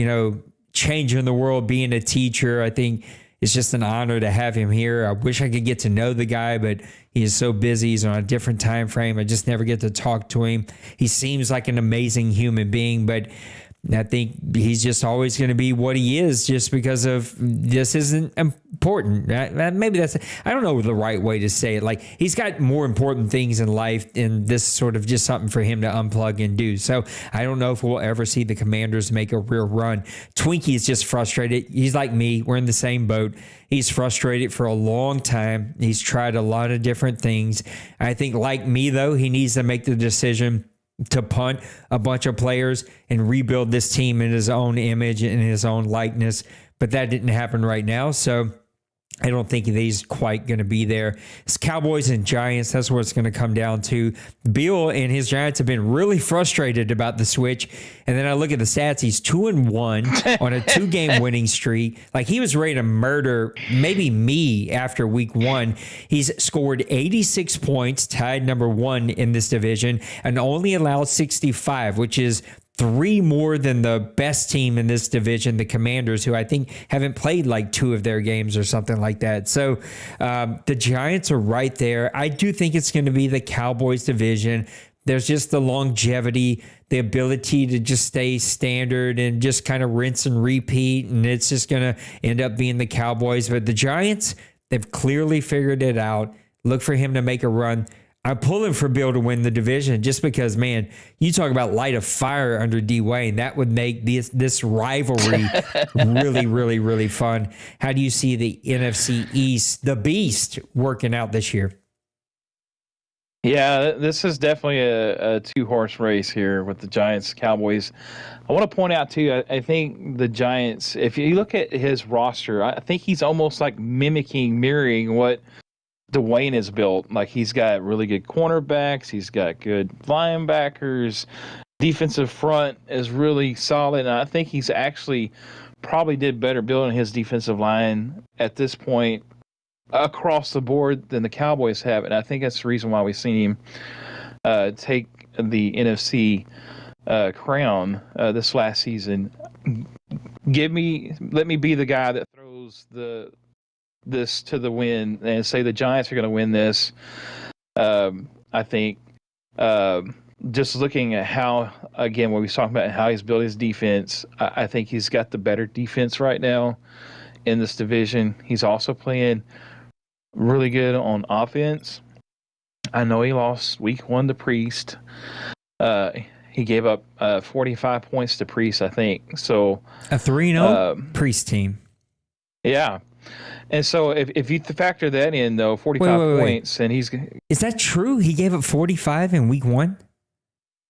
changing the world, being a teacher. I think it's just an honor to have him here. I wish I could get to know the guy, but he is so busy. He's on a different time frame. I just never get to talk to him. He seems like an amazing human being, but I think he's just always going to be what he is just because of this isn't important. Maybe I don't know the right way to say it. Like, he's got more important things in life, and this is sort of just something for him to unplug and do. So I don't know if we'll ever see the Commanders make a real run. Twinkie is just frustrated. He's like me. We're in the same boat. He's frustrated for a long time. He's tried a lot of different things. I think, like me, though, he needs to make the decision to punt a bunch of players and rebuild this team in his own image and his own likeness. But that didn't happen right now. So I don't think he's quite going to be there. It's Cowboys and Giants. That's what it's going to come down to. Bill and his Giants have been really frustrated about the switch. And then I look at the stats. He's 2-1 on a 2-game winning streak. Like, he was ready to murder maybe me after week 1. He's scored 86 points, tied number 1 in this division, and only allowed 65, which is 3 more than the best team in this division, the Commanders, who I think haven't played like 2 of their games or something like that. So the Giants are right there. I do think it's going to be the Cowboys division. There's just the longevity, the ability to just stay standard and just kind of rinse and repeat, and it's just going to end up being the Cowboys. But the Giants, they've clearly figured it out. Look for him to make a run. I'm pulling for Bill to win the division just because, man, you talk about light of fire under D Wayne. That would make this rivalry really, really, really fun. How do you see the NFC East, the Beast, working out this year? Yeah, this is definitely a two-horse race here with the Giants, Cowboys. I want to point out, too, I think the Giants, if you look at his roster, I think he's almost like mirroring what Dwayne has built. Like, he's got really good cornerbacks, he's got good linebackers, defensive front is really solid, and I think he's actually probably did better building his defensive line at this point across the board than the Cowboys have, and I think that's the reason why we've seen him take the NFC crown this last season. Let me be the guy that throws this to the wind and say the Giants are going to win this. I think just looking at how, again, what we was talking about, how he's built his defense, I think he's got the better defense right now in this division. He's also playing really good on offense. I know he lost week 1 to Priest. He gave up 45 points to Priest, I think. So a 3-0 Priest team. Yeah. And so if you factor that in, though, 45 points, and he's... Is that true? He gave up 45 in week 1?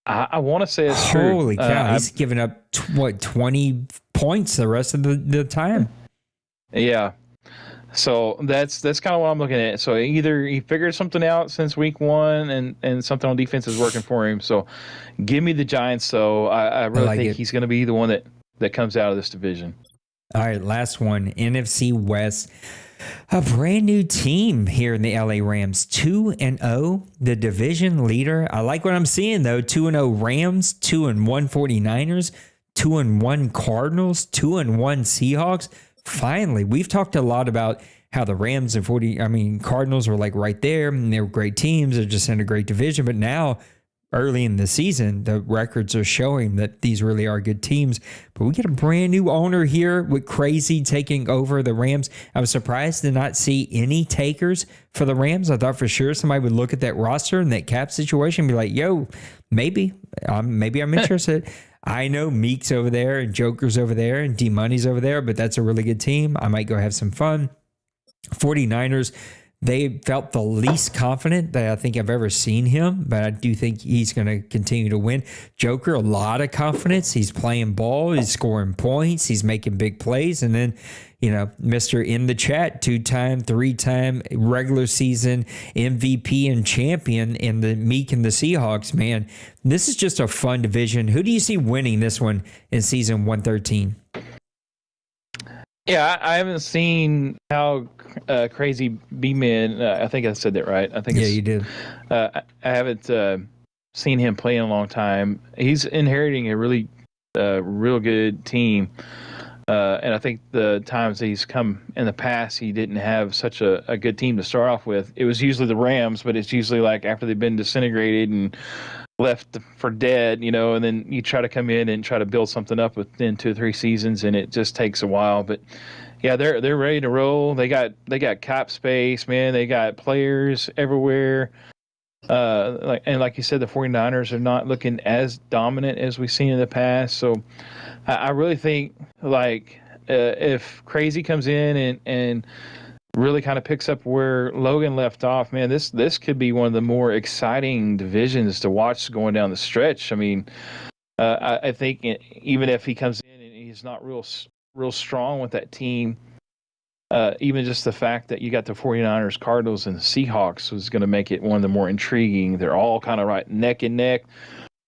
I want to say it's true. Holy cow. He's given up, 20 points the rest of the time? Yeah. So that's kind of what I'm looking at. So either he figured something out since week 1 and something on defense is working for him. So give me the Giants, though. I really think he's going to be the one that comes out of this division. All right, last one, NFC West. A brand new team here in the LA Rams, 2-0, the division leader. I like what I'm seeing, though. 2-0 Rams, 2-1 49ers, 2-1 Cardinals, 2-1 Seahawks. Finally, we've talked a lot about how the Rams and Cardinals were like right there, and they were great teams. They're just in a great division. But now, early in the season, the records are showing that these really are good teams. But we get a brand new owner here with Crazy taking over the Rams. I was surprised to not see any takers for the Rams. I thought for sure somebody would look at that roster and that cap situation and be like, yo, maybe I'm interested. I know Meek's over there and Joker's over there and D-Money's over there, but that's a really good team. I might go have some fun. 49ers, they felt the least confident that I think I've ever seen him, but I do think he's going to continue to win. Joker, a lot of confidence. He's playing ball. He's scoring points. He's making big plays. And then, Mr. in the chat, 2-time, 3-time regular season MVP and champion in the Meek and the Seahawks, man. This is just a fun division. Who do you see winning this one in season 113? Yeah, I haven't seen how Crazy B-Man, I think I said that right. I think you did. I haven't seen him play in a long time. He's inheriting a really real good team. And I think the times he's come in the past, he didn't have such a good team to start off with. It was usually the Rams, but it's usually like after they've been disintegrated and left for dead, and then you try to come in and try to build something up within 2 or 3 seasons, and it just takes a while. But yeah, they're ready to roll. They got cap space, man. They got players everywhere. Like you said, the 49ers are not looking as dominant as we've seen in the past. So I really think if Crazy comes in and really kind of picks up where Logan left off, man, this could be one of the more exciting divisions to watch going down the stretch. I mean, I think even if he comes in and he's not real strong with that team, even just the fact that you got the 49ers, Cardinals, and the Seahawks was going to make it one of the more intriguing. They're all kind of right neck and neck.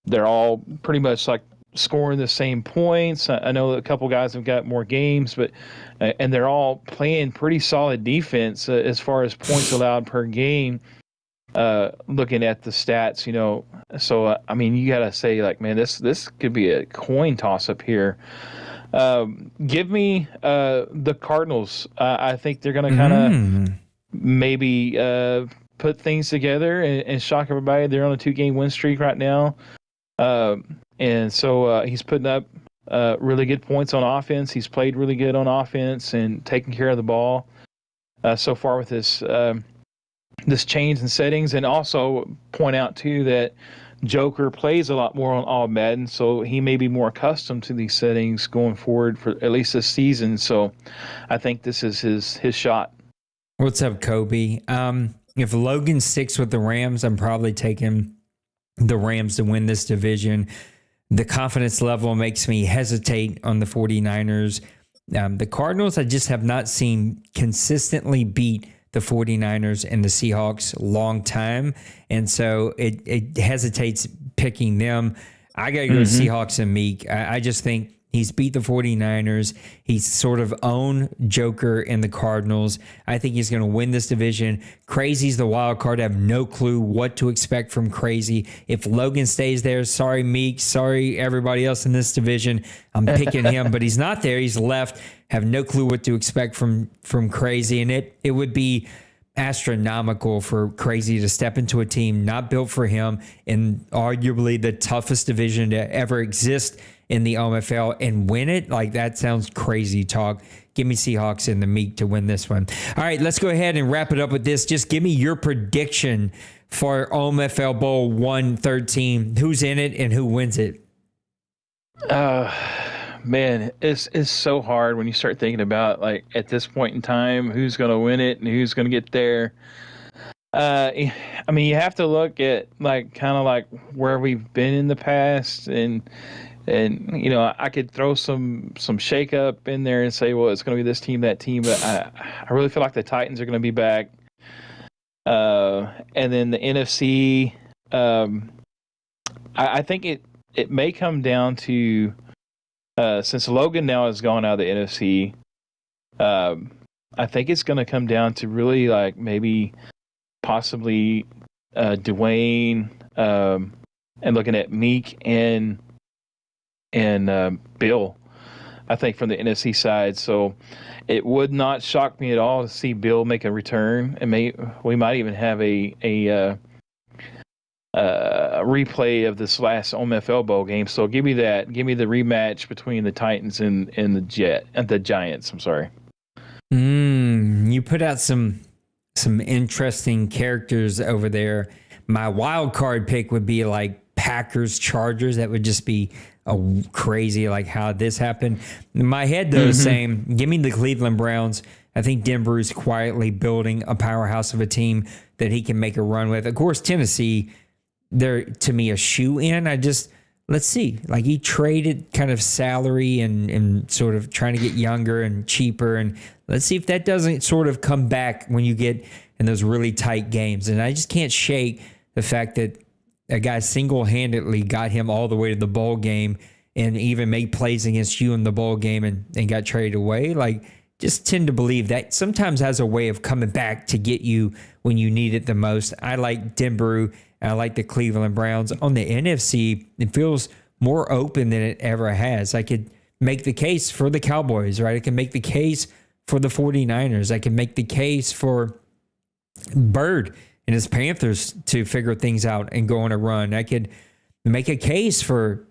They're all pretty much like scoring the same points. I know a couple guys have got more games, but and they're all playing pretty solid defense as far as points allowed per game. Looking at the stats, so I mean, you got to say man, this could be a coin toss up here. Give me the Cardinals. I think they're going to kind of maybe put things together and shock everybody. They're on a 2-game win streak right now. And so he's putting up really good points on offense. He's played really good on offense and taking care of the ball so far with his this change in settings, and also point out too that Joker plays a lot more on all Madden, so he may be more accustomed to these settings going forward for at least this season. So I think this is his shot. What's up, Kobe? If Logan sticks with the Rams, I'm probably taking the Rams to win this division. The confidence level makes me hesitate on the 49ers. The Cardinals, I just have not seen consistently beat the 49ers and the Seahawks long time. And so it hesitates picking them. I got to go Seahawks and Meek. I just think he's beat the 49ers. He's sort of owned Joker and the Cardinals. I think he's going to win this division. Crazy's the wild card. I have no clue what to expect from Crazy. If Logan stays there, sorry, Meek. Sorry, everybody else in this division. I'm picking him, but he's not there. He's left. Have no clue what to expect from Crazy. And it would be astronomical for Crazy to step into a team not built for him in arguably the toughest division to ever exist in the OMFL and win it. Like, that sounds crazy talk. Give me Seahawks and the Meek to win this one. All right, let's go ahead and wrap it up with this. Just give me your prediction for OMFL Bowl 113. Who's in it and who wins it? Man, it's so hard when you start thinking about, like, at this point in time, who's going to win it and who's going to get there. I mean, you have to look at, like, kind of like where we've been in the past, and you know, I could throw some shakeup in there and say, well, it's going to be this team, that team, but I really feel like the Titans are going to be back. And then the NFC, I think it may come down to, since Logan now has gone out of the NFC, I think it's going to come down to really, like, maybe possibly Dwayne, and looking at Meek and Bill, I think, from the NFC side. So it would not shock me at all to see Bill make a return, and we might even have a replay of this last OMFL Bowl game. So give me that. Give me the rematch between the Titans and the Giants. I'm sorry. You put out some interesting characters over there. My wild card pick would be like Packers Chargers. That would just be crazy, like how this happened. In my head, though, is saying, give me the Cleveland Browns. I think Denver's quietly building a powerhouse of a team that he can make a run with. Of course, Tennessee, they're, to me, a shoe-in. Let's see. Like, he traded kind of salary and sort of trying to get younger and cheaper. And let's see if that doesn't sort of come back when you get in those really tight games. And I just can't shake the fact that a guy single-handedly got him all the way to the bowl game and even made plays against you in the bowl game and got traded away. Like, just tend to believe that sometimes has a way of coming back to get you when you need it the most. I like Denver. I like the Cleveland Browns. On the NFC, it feels more open than it ever has. I could make the case for the Cowboys, right? I can make the case for the 49ers. I can make the case for Bird and his Panthers to figure things out and go on a run. I could make a case for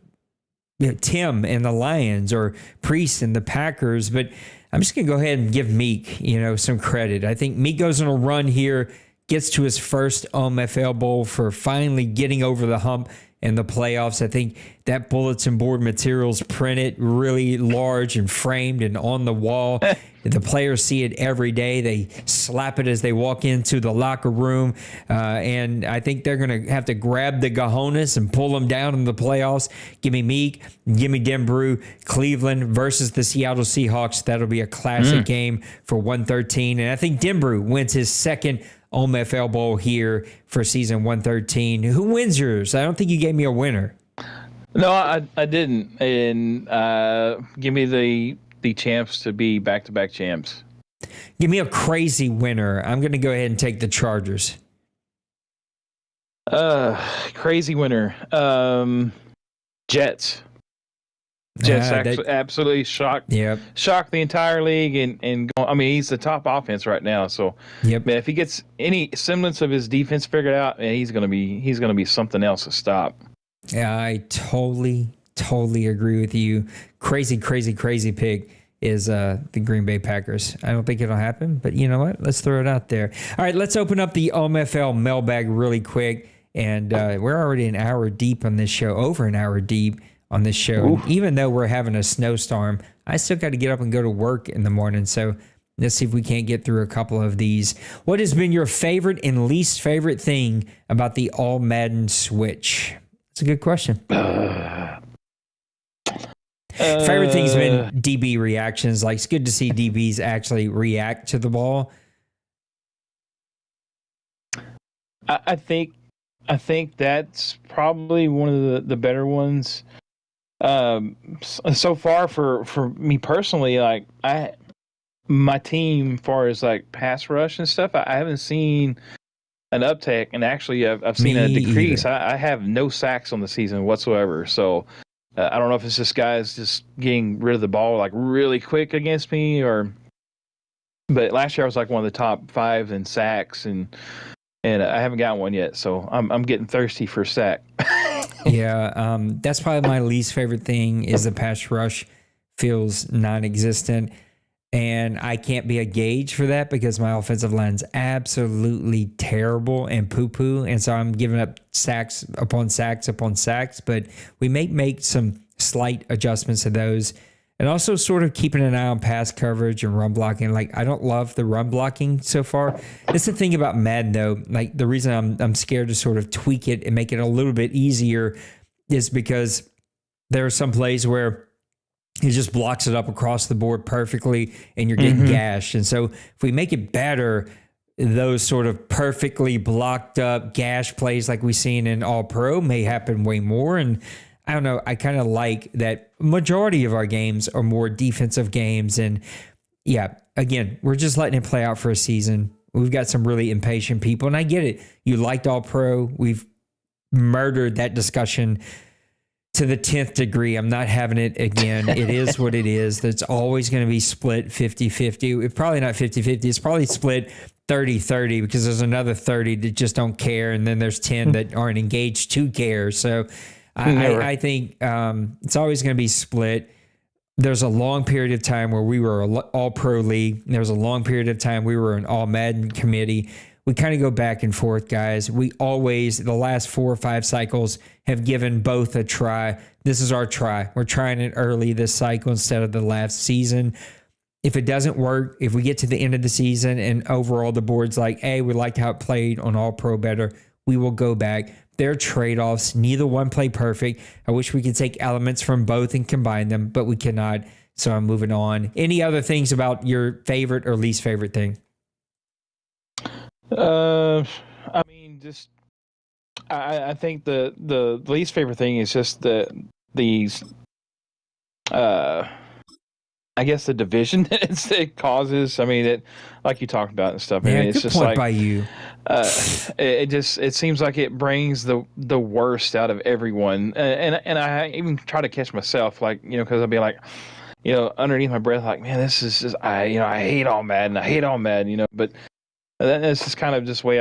Tim and the Lions or Priest and the Packers, but I'm just going to go ahead and give Meek, some credit. I think Meek goes on a run here, gets to his first OMFL Bowl for finally getting over the hump in the playoffs. I think that bulletin board material's printed really large and framed and on the wall. The players see it every day. They slap it as they walk into the locker room. And I think they're going to have to grab the cojones and pull them down in the playoffs. Give me Meek. Give me Denver. Cleveland versus the Seattle Seahawks. That'll be a classic game for 113. And I think Denver wins his second OMFL Bowl here for season 113. Who wins yours? I don't think you gave me a winner. No, I didn't. And give me the champs to be back-to-back champs. Give me a crazy winner. I'm going to go ahead and take the Chargers. Crazy winner. Jets. Jets absolutely shocked the entire league and I mean, he's the top offense right now. So man, if he gets any semblance of his defense figured out, man, he's gonna be something else to stop. Yeah, I totally agree with you. Crazy pick. is the Green Bay Packers. I don't think it'll happen, but you know what? Let's throw it out there. All right, let's open up the OMFL mailbag really quick. And we're already an hour deep on this show, over an hour deep on this show. And even though we're having a snowstorm, I still got to get up and go to work in the morning. So let's see if we can't get through a couple of these. What has been your favorite and least favorite thing about the All Madden Switch? That's a good question. Favorite thing's been DB reactions. Like, it's good to see DBs actually react to the ball. I think that's probably one of the better ones. So far for me personally, like my team, as far as like pass rush and stuff, I haven't seen an uptick, and actually I've seen a decrease. I have no sacks on the season whatsoever. So I don't know if it's just guys just getting rid of the ball like really quick against me, but last year I was like one of the top 5 in sacks, and I haven't gotten one yet. So I'm getting thirsty for a sack. Yeah, that's probably my least favorite thing is the pass rush feels non-existent. And I can't be a gauge for that because my offensive line's absolutely terrible and poo-poo. And so I'm giving up sacks upon sacks upon sacks. But we may make some slight adjustments to those. And also sort of keeping an eye on pass coverage and run blocking. Like, I don't love the run blocking so far. That's the thing about Madden, though. Like, the reason I'm scared to sort of tweak it and make it a little bit easier is because there are some plays where it just blocks it up across the board perfectly and you're getting gashed. And so if we make it better, those sort of perfectly blocked up gash plays like we've seen in All Pro may happen way more. And I don't know, I kind of like that majority of our games are more defensive games. And yeah, again, we're just letting it play out for a season. We've got some really impatient people, and I get it. You liked All Pro. We've murdered that discussion to the 10th degree. I'm not having it again. It is what it is. That's always going to be split 50-50. It's probably not 50-50. It's probably split 30-30 because there's another 30 that just don't care. And then there's 10 that aren't engaged to care. So I think it's always going to be split. There's a long period of time where we were all pro league. There was a long period of time we were an all Madden committee. We kind of go back and forth, guys. We always, the last 4 or 5 cycles, have given both a try. This is our try. We're trying it early this cycle instead of the last season. If it doesn't work, if we get to the end of the season and overall the board's like, hey, we liked how it played on All Pro better, we will go back. There are trade-offs. Neither one play perfect. I wish we could take elements from both and combine them, but we cannot. So I'm moving on. Any other things about your favorite or least favorite thing? I mean, just I think the least favorite thing is just these I guess the division that it causes. I mean, it, like you talked about and stuff. I mean, it's good just point like by you. It seems like it brings the worst out of everyone, and I even try to catch myself, like, you know, because I'll be like, you know, underneath my breath, like, man, this is just, I hate all Madden, you know, but that's just kind of just the way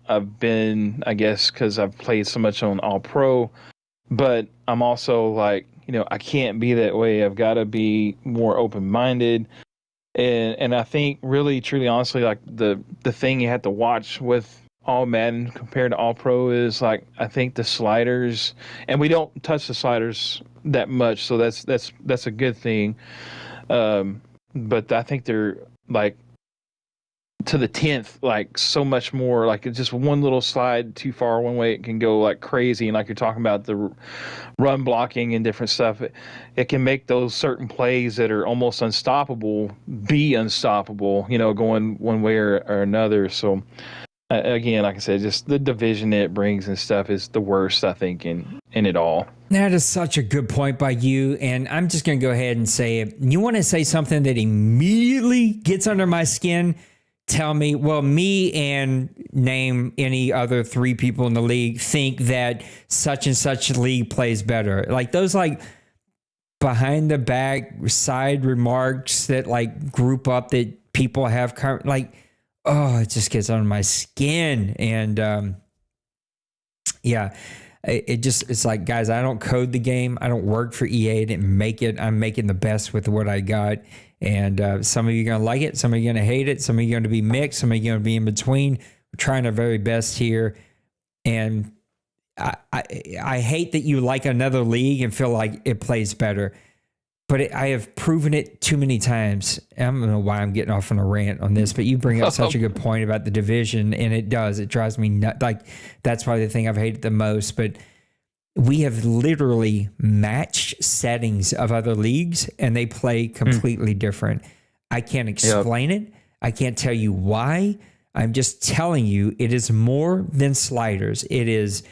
I've been, I guess, because I've played so much on All Pro, but I'm also like, you know, I can't be that way. I've got to be more open-minded. And I think really, truly, honestly, like the thing you have to watch with All Madden compared to All Pro is, like, I think the sliders, and we don't touch the sliders that much, so that's a good thing. But I think they're like to the 10th, like so much more, like it's just one little slide too far one way, it can go like crazy. And like you're talking about the run blocking and different stuff, it can make those certain plays that are almost unstoppable be unstoppable, you know, going one way or another. So again, like I said, just the division it brings and stuff is the worst, I think, in it all. That is such a good point by you. And I'm just going to go ahead and say it. You want to say something that immediately gets under my skin? Tell me, well, me and name any other 3 people in the league think that such and such league plays better. Like those, like, behind the back side remarks that like group up that people have, like, oh, it just gets under my skin. And yeah, it's like, guys, I don't code the game. I don't work for EA. I didn't make it. I'm making the best with what I got. And some of you are going to like it, some of you are going to hate it, some of you are going to be mixed, some of you are going to be in between. We're trying our very best here. And I hate that you like another league and feel like it plays better. But I have proven it too many times. I don't know why I'm getting off on a rant on this, but you bring up such a good point about the division, and it does. It drives me nuts. Like, that's probably the thing I've hated the most. But we have literally matched settings of other leagues, and they play completely different. I can't explain it. I can't tell you why. I'm just telling you it is more than sliders. It is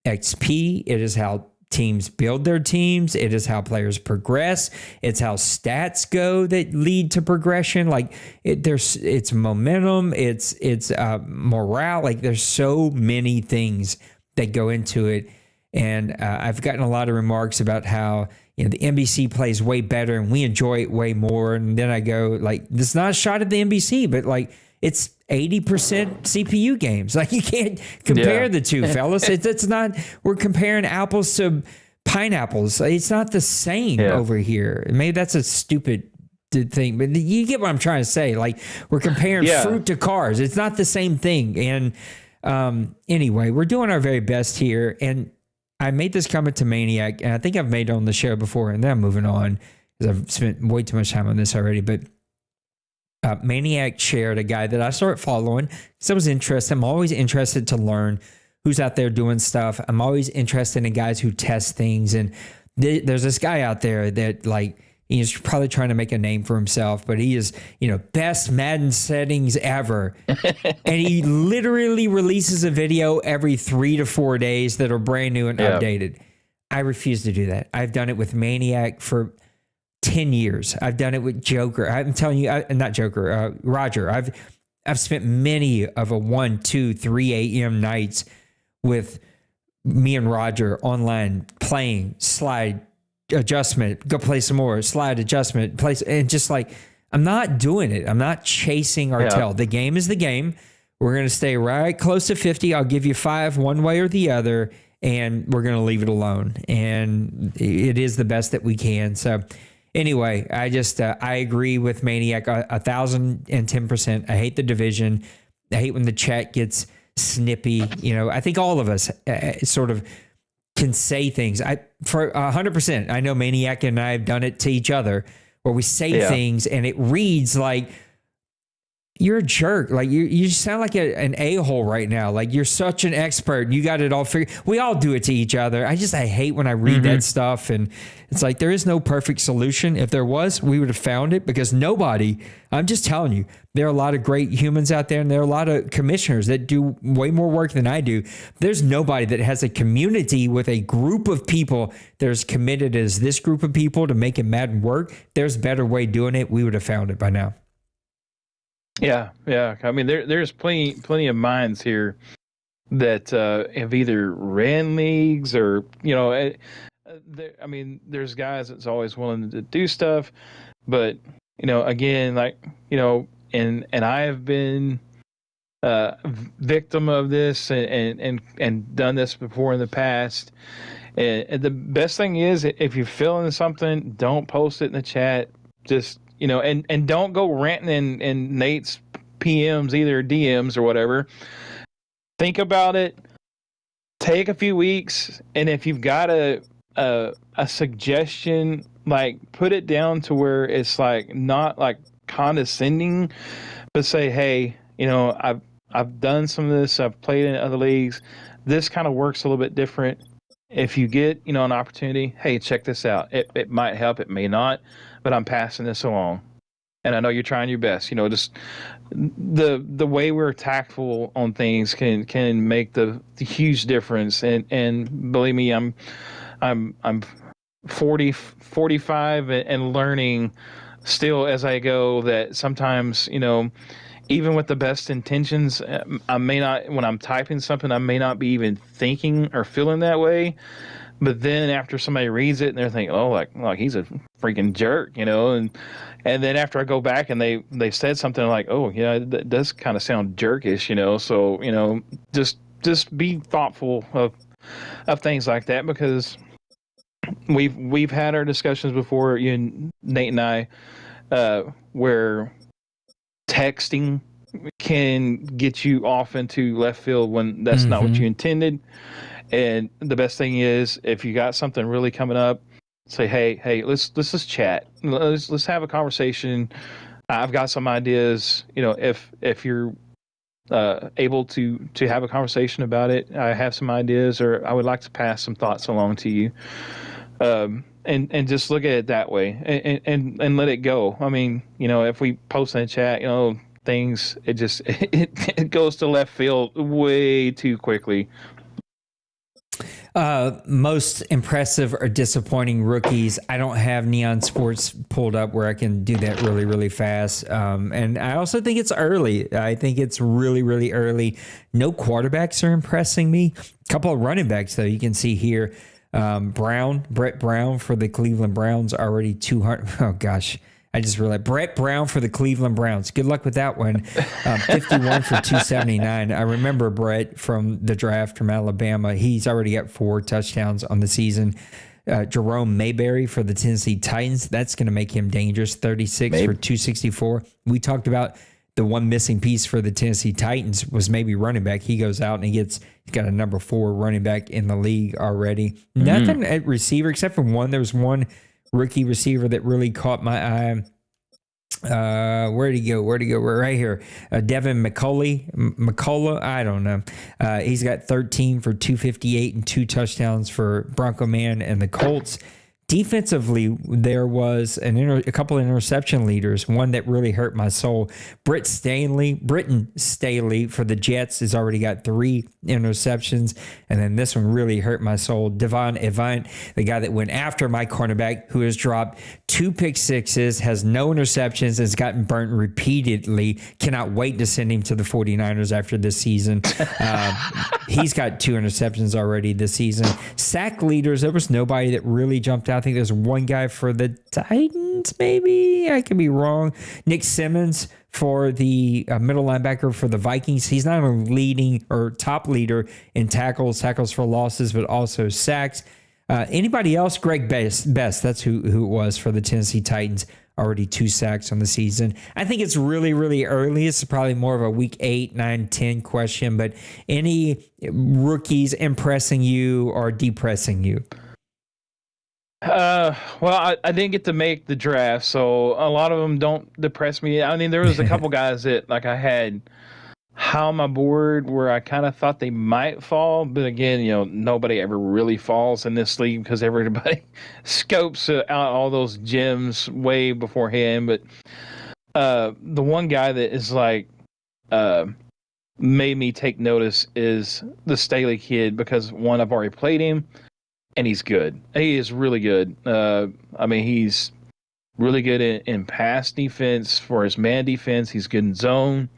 XP. It is how teams build their teams. It is how players progress. It's how stats go that lead to progression. Like it's momentum. It's morale. Like there's so many things that go into it. And I've gotten a lot of remarks about how the NBC plays way better and we enjoy it way more. And then I go like, this is not a shot at the NBC, but like it's 80% CPU games. Like you can't compare the two, fellas. It's not, we're comparing apples to pineapples. It's not the same over here. Maybe that's a stupid thing, but you get what I'm trying to say. Like we're comparing fruit to cars. It's not the same thing. And anyway, we're doing our very best here. And I made this comment to Maniac, and I think I've made it on the show before, and then I'm moving on because I've spent way too much time on this already. But Maniac shared a guy that I started following because I was interested. I'm always interested to learn who's out there doing stuff. I'm always interested in guys who test things. And there's this guy out there that like, he's probably trying to make a name for himself, but he is, best Madden settings ever. And he literally releases a video every 3 to 4 days that are brand new and updated. I refuse to do that. I've done it with Maniac for 10 years. I've done it with Joker. I'm telling you, not Joker, Roger. I've spent many of a 1, 2, 3 a.m. nights with me and Roger online playing slide adjustment, go play some more, slide adjustment, place, and just like, I'm not doing it. I'm not chasing our tail. The game is the game. We're going to stay right close to 50. I'll give you 5 one way or the other, and we're going to leave it alone. And it is the best that we can. So anyway, I just, I agree with Maniac 1,010%. I hate the division. I hate when the chat gets snippy. I think all of us sort of can say things. For 100%, I know Maniac and I have done it to each other where we say things and it reads like you're a jerk. Like you sound like an a-hole right now. Like you're such an expert. You got it all figured. We all do it to each other. I hate when I read that stuff. And it's like, there is no perfect solution. If there was, we would have found it because I'm just telling you, there are a lot of great humans out there and there are a lot of commissioners that do way more work than I do. There's nobody that has a community with a group of people that is committed as this group of people to make Madden work. There's a better way doing it. We would have found it by now. Yeah. I mean, there's plenty of minds here that have either ran leagues or there's guys that's always willing to do stuff, but again, and I have been victim of this and done this before in the past. And the best thing is, if you're feeling something, don't post it in the chat. Just and don't go ranting in Nate's PMs, either DMs or whatever. Think about it. Take a few weeks, and if you've got a suggestion, like put it down to where it's like not like condescending, but say, hey, I've done some of this. I've played in other leagues. This kind of works a little bit different. If you get an opportunity, hey, check this out. It might help. It may not. But I'm passing this along, and I know you're trying your best. Just the way we're tactful on things can make the huge difference. And believe me, I'm 45 and learning still as I go that sometimes even with the best intentions, I may not, when I'm typing something, I may not be even thinking or feeling that way. But then after somebody reads it and they're thinking, oh, like he's a freaking jerk, and then after I go back and they said something like, oh yeah, that does kind of sound jerkish, so just be thoughtful of things like that, because we've had our discussions before, Nate and I, where texting can get you off into left field when that's not what you intended. And the best thing is, if you got something really coming up, say, hey, let's just chat. Let's have a conversation. I've got some ideas. If you're able to have a conversation about it, I have some ideas, or I would like to pass some thoughts along to you. And just look at it that way, and let it go. I mean, if we post in the chat, things, it goes to left field way too quickly. Most impressive or disappointing rookies. I don't have Neon Sports pulled up where I can do that really, really fast. And I also think it's early. I think it's really, really early. No quarterbacks are impressing me. A couple of running backs, though, you can see here. Brett Brown for the Cleveland Browns, already 200. Oh, gosh. I just realized Brett Brown for the Cleveland Browns. Good luck with that one. 51 for 279. I remember Brett from the draft from Alabama. He's already got 4 touchdowns on the season. Jerome Mayberry for the Tennessee Titans. That's going to make him dangerous. 36 for 264. We talked about the one missing piece for the Tennessee Titans was maybe running back. He goes out and he's got a number 4 running back in the league already. Nothing at receiver except for one. There was one rookie receiver that really caught my eye. Where'd he go? Right here. Devin McCullough. I don't know. He's got 13 for 258 and 2 touchdowns for Bronco Man and the Colts. Defensively, there was a couple of interception leaders. One that really hurt my soul. Britton Staley for the Jets has already got 3 interceptions. And then this one really hurt my soul. Devon Avant, the guy that went after my cornerback, who has dropped 2 pick sixes, has no interceptions, has gotten burnt repeatedly. Cannot wait to send him to the 49ers after this season. He's got 2 interceptions already this season. Sack leaders, there was nobody that really jumped out. I think there's one guy for the Titans, maybe. I could be wrong. Nick Simmons for the middle linebacker for the Vikings. He's not a leading or top leader in tackles for losses, but also sacks. Anybody else? Greg Best. That's who it was for the Tennessee Titans. Already 2 sacks on the season. I think it's really, really early. It's probably more of a week 8, 9, 10 question, but any rookies impressing you or depressing you? Well, I didn't get to make the draft, so a lot of them don't depress me. I mean, there was a couple guys that like I had high on my board where I kind of thought they might fall, but again, nobody ever really falls in this league because everybody scopes out all those gems way beforehand. But the one guy that is like made me take notice is the Staley kid because one, I've already played him. And he's good. He is really good. I mean, he's really good in pass defense for his man defense. He's good in zone.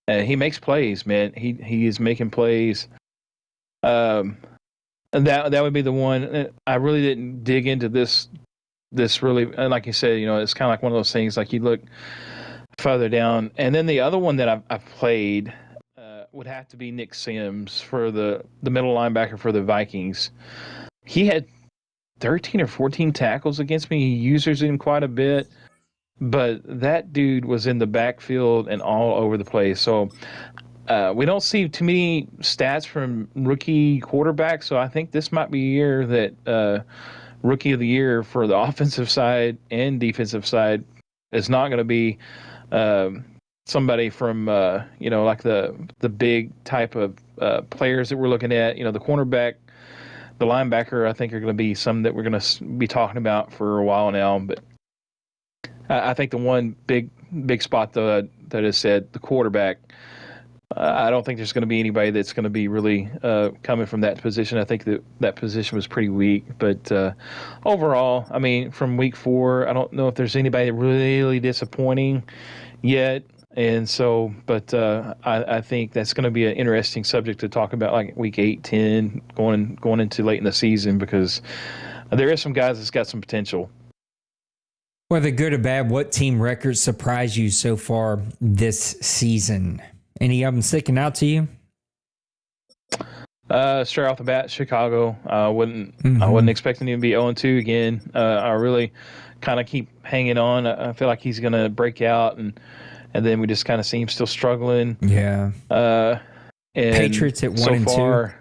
He makes plays, man. He is making plays. And that would be the one. I really didn't dig into this really. Like you said, it's kind of like one of those things. Like you look further down, and then the other one that I've played would have to be Nick Sims for the middle linebacker for the Vikings. He had 13 or 14 tackles against me. He uses him quite a bit, but that dude was in the backfield and all over the place. So we don't see too many stats from rookie quarterbacks. So I think this might be a year that rookie of the year for the offensive side and defensive side is not going to be somebody from, like the big type of players that we're looking at. The cornerback, the linebacker, I think, are going to be some that we're going to be talking about for a while now. But I think the one big spot, though, that is said, the quarterback, I don't think there's going to be anybody that's going to be really coming from that position. I think that position was pretty weak. But overall, I mean, from week 4, I don't know if there's anybody really disappointing yet. And so, but I think that's going to be an interesting subject to talk about, like week 8, 10, going into late in the season, because there is some guys that's got some potential. Whether good or bad, what team records surprised you so far this season? Any of them sticking out to you? Straight off the bat, Chicago. I wasn't expecting him to be 0-2 again. I really kind of keep hanging on. I feel like he's gonna break out, and then we just kind of see him still struggling. Yeah. And Patriots at 1-2.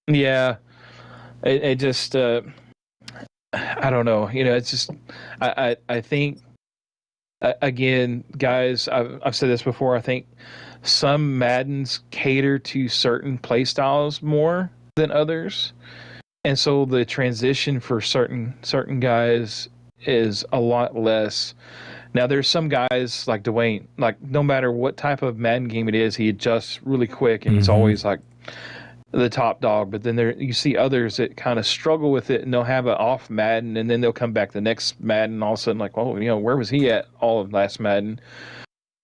Yeah. It just I don't know. It's just I think again, guys. I've said this before. I think some Maddens cater to certain play styles more than others, and so the transition for certain guys is a lot less. Now, there's some guys like Dwayne, like no matter what type of Madden game it is, he adjusts really quick, and he's always like the top dog. But then you see others that kind of struggle with it, and they'll have an off Madden, and then they'll come back the next Madden, and all of a sudden like, oh, where was he at all of last Madden?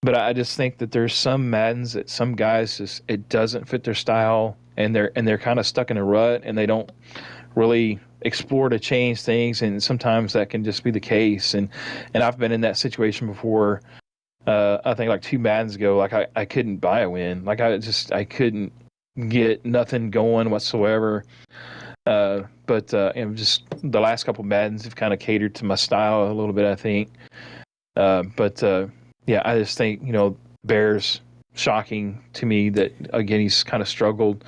But I just think that there's some Maddens that some guys just it doesn't fit their style, and they're kind of stuck in a rut, and they don't really explore to change things, and sometimes that can just be the case. And I've been in that situation before. I think like 2 Maddens ago, like I couldn't buy a win, like I couldn't get nothing going whatsoever. But just the last couple Maddens have kind of catered to my style a little bit, I think. Yeah, I just think, Bears, shocking to me that, again, he's kind of struggled.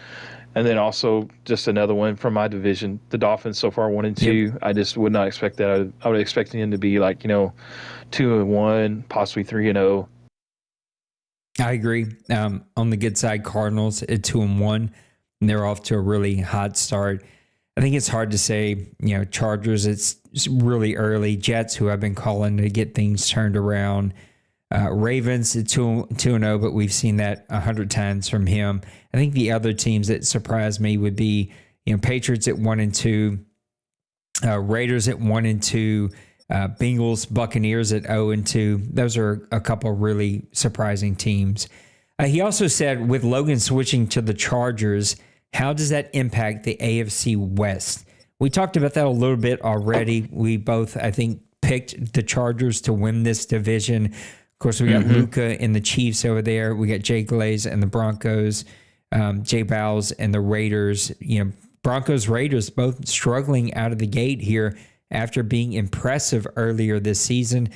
And then also just another one from my division, the Dolphins so far 1-2. Yep. I just would not expect that. I would expect him to be like, 2-1, possibly 3-0. I agree. On the good side, Cardinals at 2-1, and they're off to a really hot start. I think it's hard to say, Chargers, it's really early. Jets, who I've been calling to get things turned around. Ravens at 2-0, but we've seen that 100 times from him. I think the other teams that surprised me would be, Patriots at 1-2, Raiders at 1-2, Bengals, Buccaneers at 0-2. Those are a couple really surprising teams. He also said, with Logan switching to the Chargers, how does that impact the AFC West? We talked about that a little bit already. We both, I think, picked the Chargers to win this division. Of course, we got Luka and the Chiefs over there. We got Jay Glaze and the Broncos, Jay Bowles and the Raiders. Broncos, Raiders both struggling out of the gate here after being impressive earlier this season.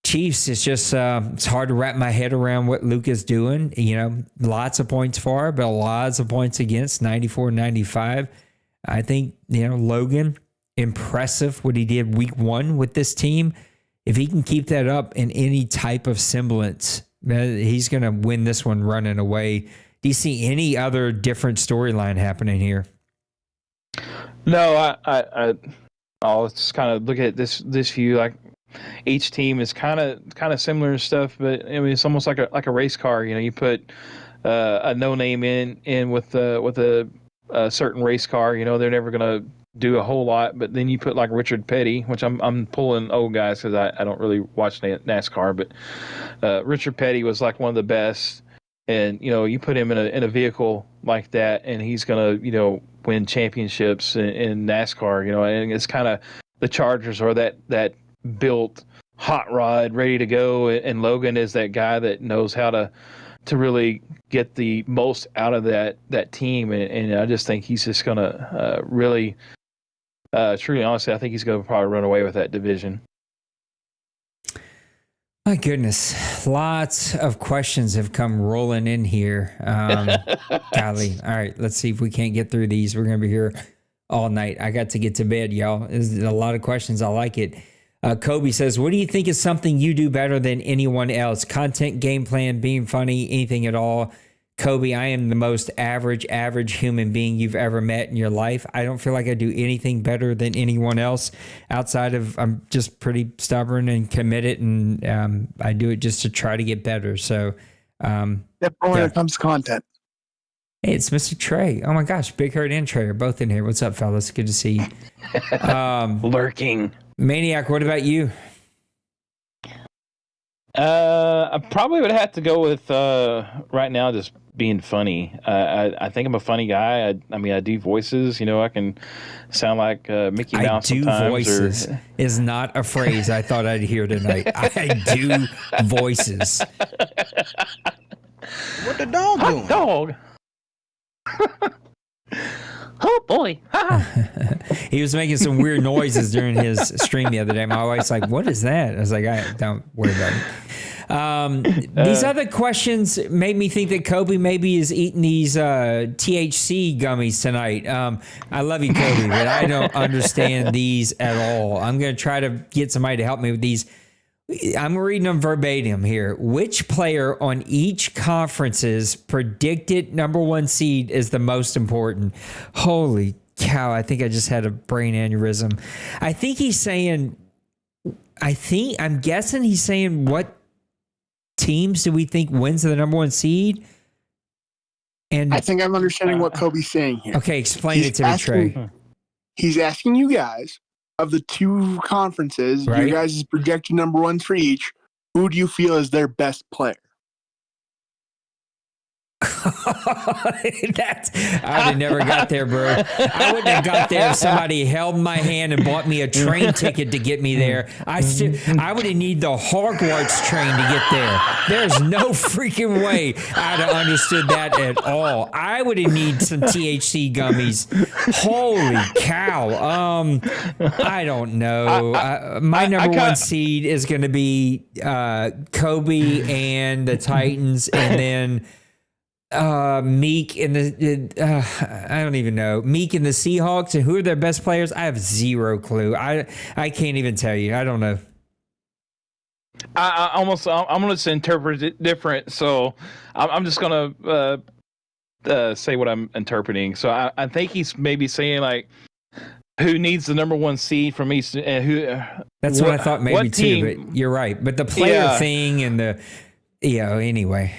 Chiefs, it's just it's hard to wrap my head around what Luka's doing. Lots of points for, but lots of points against, 94-95. I think, Logan, impressive what he did week 1 with this team. If he can keep that up in any type of semblance, he's going to win this one running away. Do you see any other different storyline happening here? No, I'll just kind of look at this view. Like each team is kind of similar and stuff, but I mean it's almost like a race car. You put a no name in with a certain race car. They're never gonna do a whole lot, but then you put like Richard Petty, which I'm pulling old guys because I don't really watch NASCAR, but Richard Petty was like one of the best, and you put him in a vehicle like that, and he's gonna win championships in NASCAR. And it's kind of the Chargers are that built hot rod ready to go, and Logan is that guy that knows how to really get the most out of that team, and I just think he's just gonna really. Truly, honestly, I think he's going to probably run away with that division. My goodness. Lots of questions have come rolling in here. Golly. All right, let's see if we can't get through these. We're going to be here all night. I got to get to bed, y'all. There's a lot of questions. I like it. Kobe says, what do you think is something you do better than anyone else? Content, game plan, being funny, anything at all? Kobe, I am the most average human being you've ever met in your life. I don't feel like I do anything better than anyone else outside of I'm just pretty stubborn and committed, and I do it just to try to get better. So, when it comes to content. Hey, it's Mr. Trey. Oh my gosh, Big Hurt and Trey are both in here. What's up, fellas? Good to see you. Lurking. Maniac, what about you? I probably would have to go with right now just being funny. I think I'm a funny guy. I mean, I do voices. I can sound like Mickey Mouse sometimes. I do voices is not a phrase I thought I'd hear tonight. I do voices. What the dog doing? Dog. Oh boy! He was making some weird noises during his stream the other day. My wife's like, "What is that?" I was like, "Don't worry about it." These other questions made me think that Kobe maybe is eating these THC gummies tonight. I love you, Kobe, but I don't understand these at all. I'm going to try to get somebody to help me with these. I'm reading them verbatim here. Which player on each conference's predicted number one seed is the most important? Holy cow, I think I just had a brain aneurysm. I'm guessing he's saying what teams do we think wins the number one seed? And I think I'm understanding what Kobe's saying here. Okay, explain it to me, Trey. He's asking you guys, of the two conferences, Right. you guys' projected number ones for each, who do you feel is their best player? I would have never got there, bro. I wouldn't have got there if somebody held my hand and bought me a train ticket to get me there. I would have need the Hogwarts train to get there. There's no freaking way I'd have understood that at all. I would have need some THC gummies. Holy cow. I don't know. My number one seed is going to be Kobe and the Titans, and then Meek and I don't even know. Meek and the Seahawks, and who are their best players? I have zero clue. I can't even tell you. I don't know. I'm going to interpret it different. So I'm just going to say what I'm interpreting. So I think he's maybe saying like, who needs the number one seed from each? That's what I thought maybe too. But you're right. But the player thing and anyway.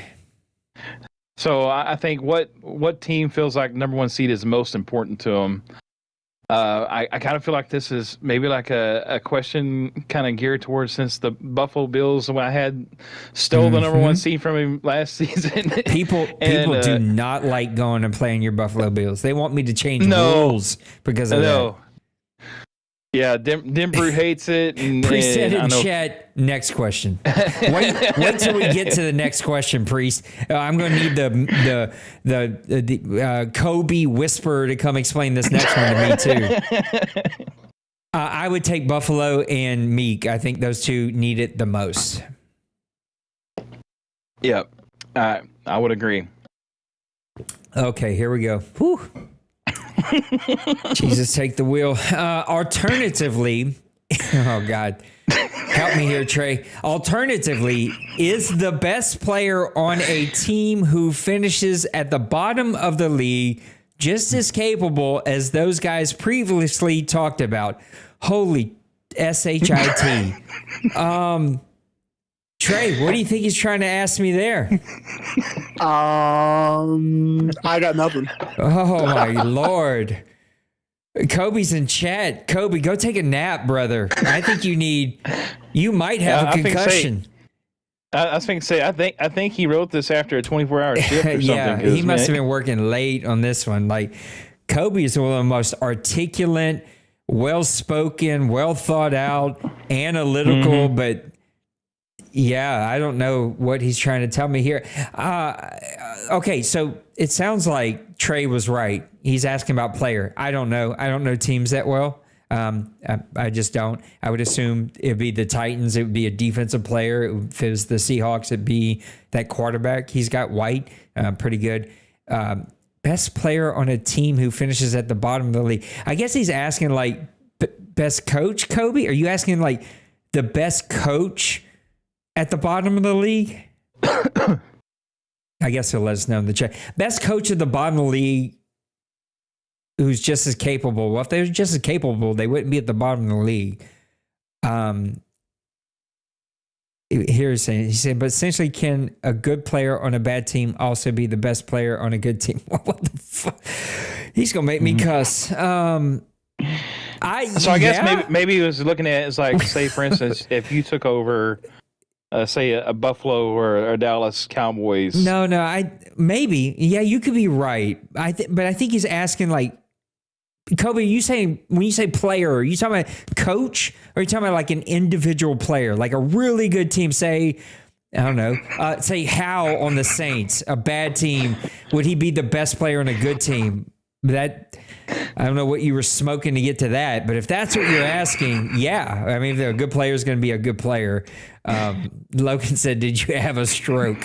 So I think what team feels like number one seed is most important to them. I kind of feel like this is maybe like a question kind of geared towards, since the Buffalo Bills, when I had stole the number one seed from him last season. People do not like going and playing your Buffalo Bills. They want me to change rules because of that. Yeah, Denver hates it. Preset in chat. Next question. Wait till we get to the next question, Priest. I'm going to need the Kobe whisperer to come explain this next one to me too. I would take Buffalo and Meek. I think those two need it the most. Yeah, I would agree. Okay, here we go. Whew. Jesus, take the wheel. Alternatively, oh God, help me here, Trey. Alternatively, is the best player on a team who finishes at the bottom of the league just as capable as those guys previously talked about? Holy shit. Trey, what do you think he's trying to ask me there? I got nothing. Oh my Lord. Kobe's in chat. Kobe, go take a nap, brother. I think you might have a concussion. I was going to say, I think he wrote this after a 24-hour shift or something. Yeah, he must have been working late on this one. Like, Kobe is one of the most articulate, well-spoken, well thought out, analytical, but yeah, I don't know what he's trying to tell me here. Okay, so it sounds like Trey was right. He's asking about player. I don't know. I don't know teams that well. I just don't. I would assume it'd be the Titans. It would be a defensive player. If it was the Seahawks, it'd be that quarterback. He's got White, pretty good. Best player on a team who finishes at the bottom of the league. I guess he's asking like best coach, Kobe? Are you asking like the best coach at the bottom of the league? I guess he'll let us know in the chat. Best coach at the bottom of the league who's just as capable. Well, if they were just as capable, they wouldn't be at the bottom of the league. He's saying, but essentially, can a good player on a bad team also be the best player on a good team? What the fuck? He's going to make me cuss. I guess maybe he was looking at it as like, say, for instance, if you took over say a Buffalo or a Dallas Cowboys. No, maybe. Yeah, you could be right. But I think he's asking like, Kobe, when you say player, are you talking about coach or are you talking about like an individual player, like a really good team? Say, I don't know, say Hal on the Saints, a bad team. Would he be the best player on a good team? That I don't know what you were smoking to get to that, but if that's what you're asking, yeah. I mean, if a good player is going to be a good player. Logan said, "Did you have a stroke?"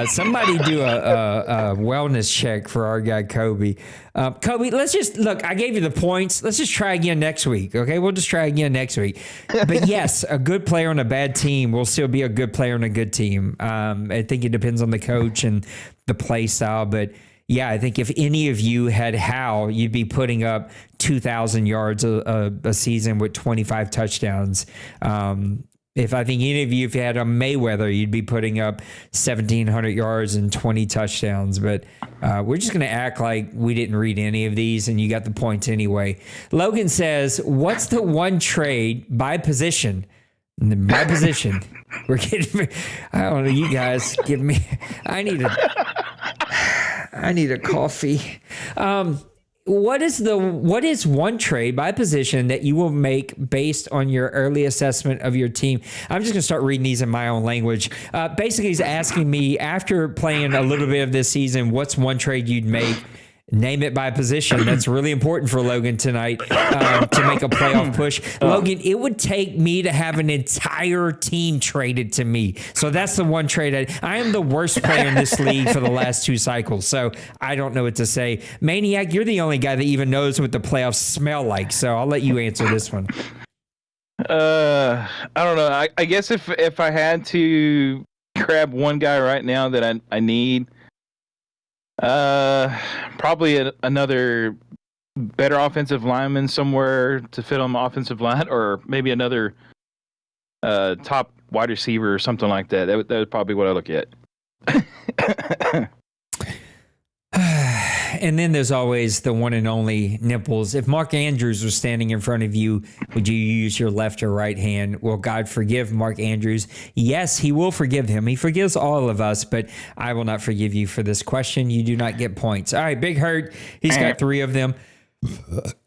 Somebody do a wellness check for our guy Kobe. Kobe, let's just look. I gave you the points. Let's just try again next week. Okay, we'll just try again next week. But yes, a good player on a bad team will still be a good player on a good team. I think it depends on the coach and the play style, but. Yeah, I think if any of you had Hal, you'd be putting up 2,000 yards a season with 25 touchdowns. If I think any of you, if you had a Mayweather, you'd be putting up 1,700 yards and 20 touchdowns. But we're just going to act like we didn't read any of these and you got the points anyway. Logan says, what's the one trade by position? By position. We're getting, I don't know, you guys give me, I need a coffee. What is one trade by position that you will make based on your early assessment of your team? I'm just going to start reading these in my own language. Basically, he's asking me, after playing a little bit of this season, what's one trade you'd make? Name it by position. That's really important for Logan tonight to make a playoff push. Logan, it would take me to have an entire team traded to me. So that's the one trade. I am the worst player in this league for the last 2 cycles. So I don't know what to say. Maniac, you're the only guy that even knows what the playoffs smell like. So I'll let you answer this one. I don't know. I guess if I had to grab one guy right now that I need, probably another better offensive lineman somewhere to fit on the offensive line, or maybe another top wide receiver or something like that. That would probably what I look at. And then there's always the one and only Nipples. If Mark Andrews was standing in front of you, would you use your left or right hand? Will God forgive Mark Andrews? Yes, he will forgive him. He forgives all of us, but I will not forgive you for this question. You do not get points. All right, Big Hurt. He's got 3 of them.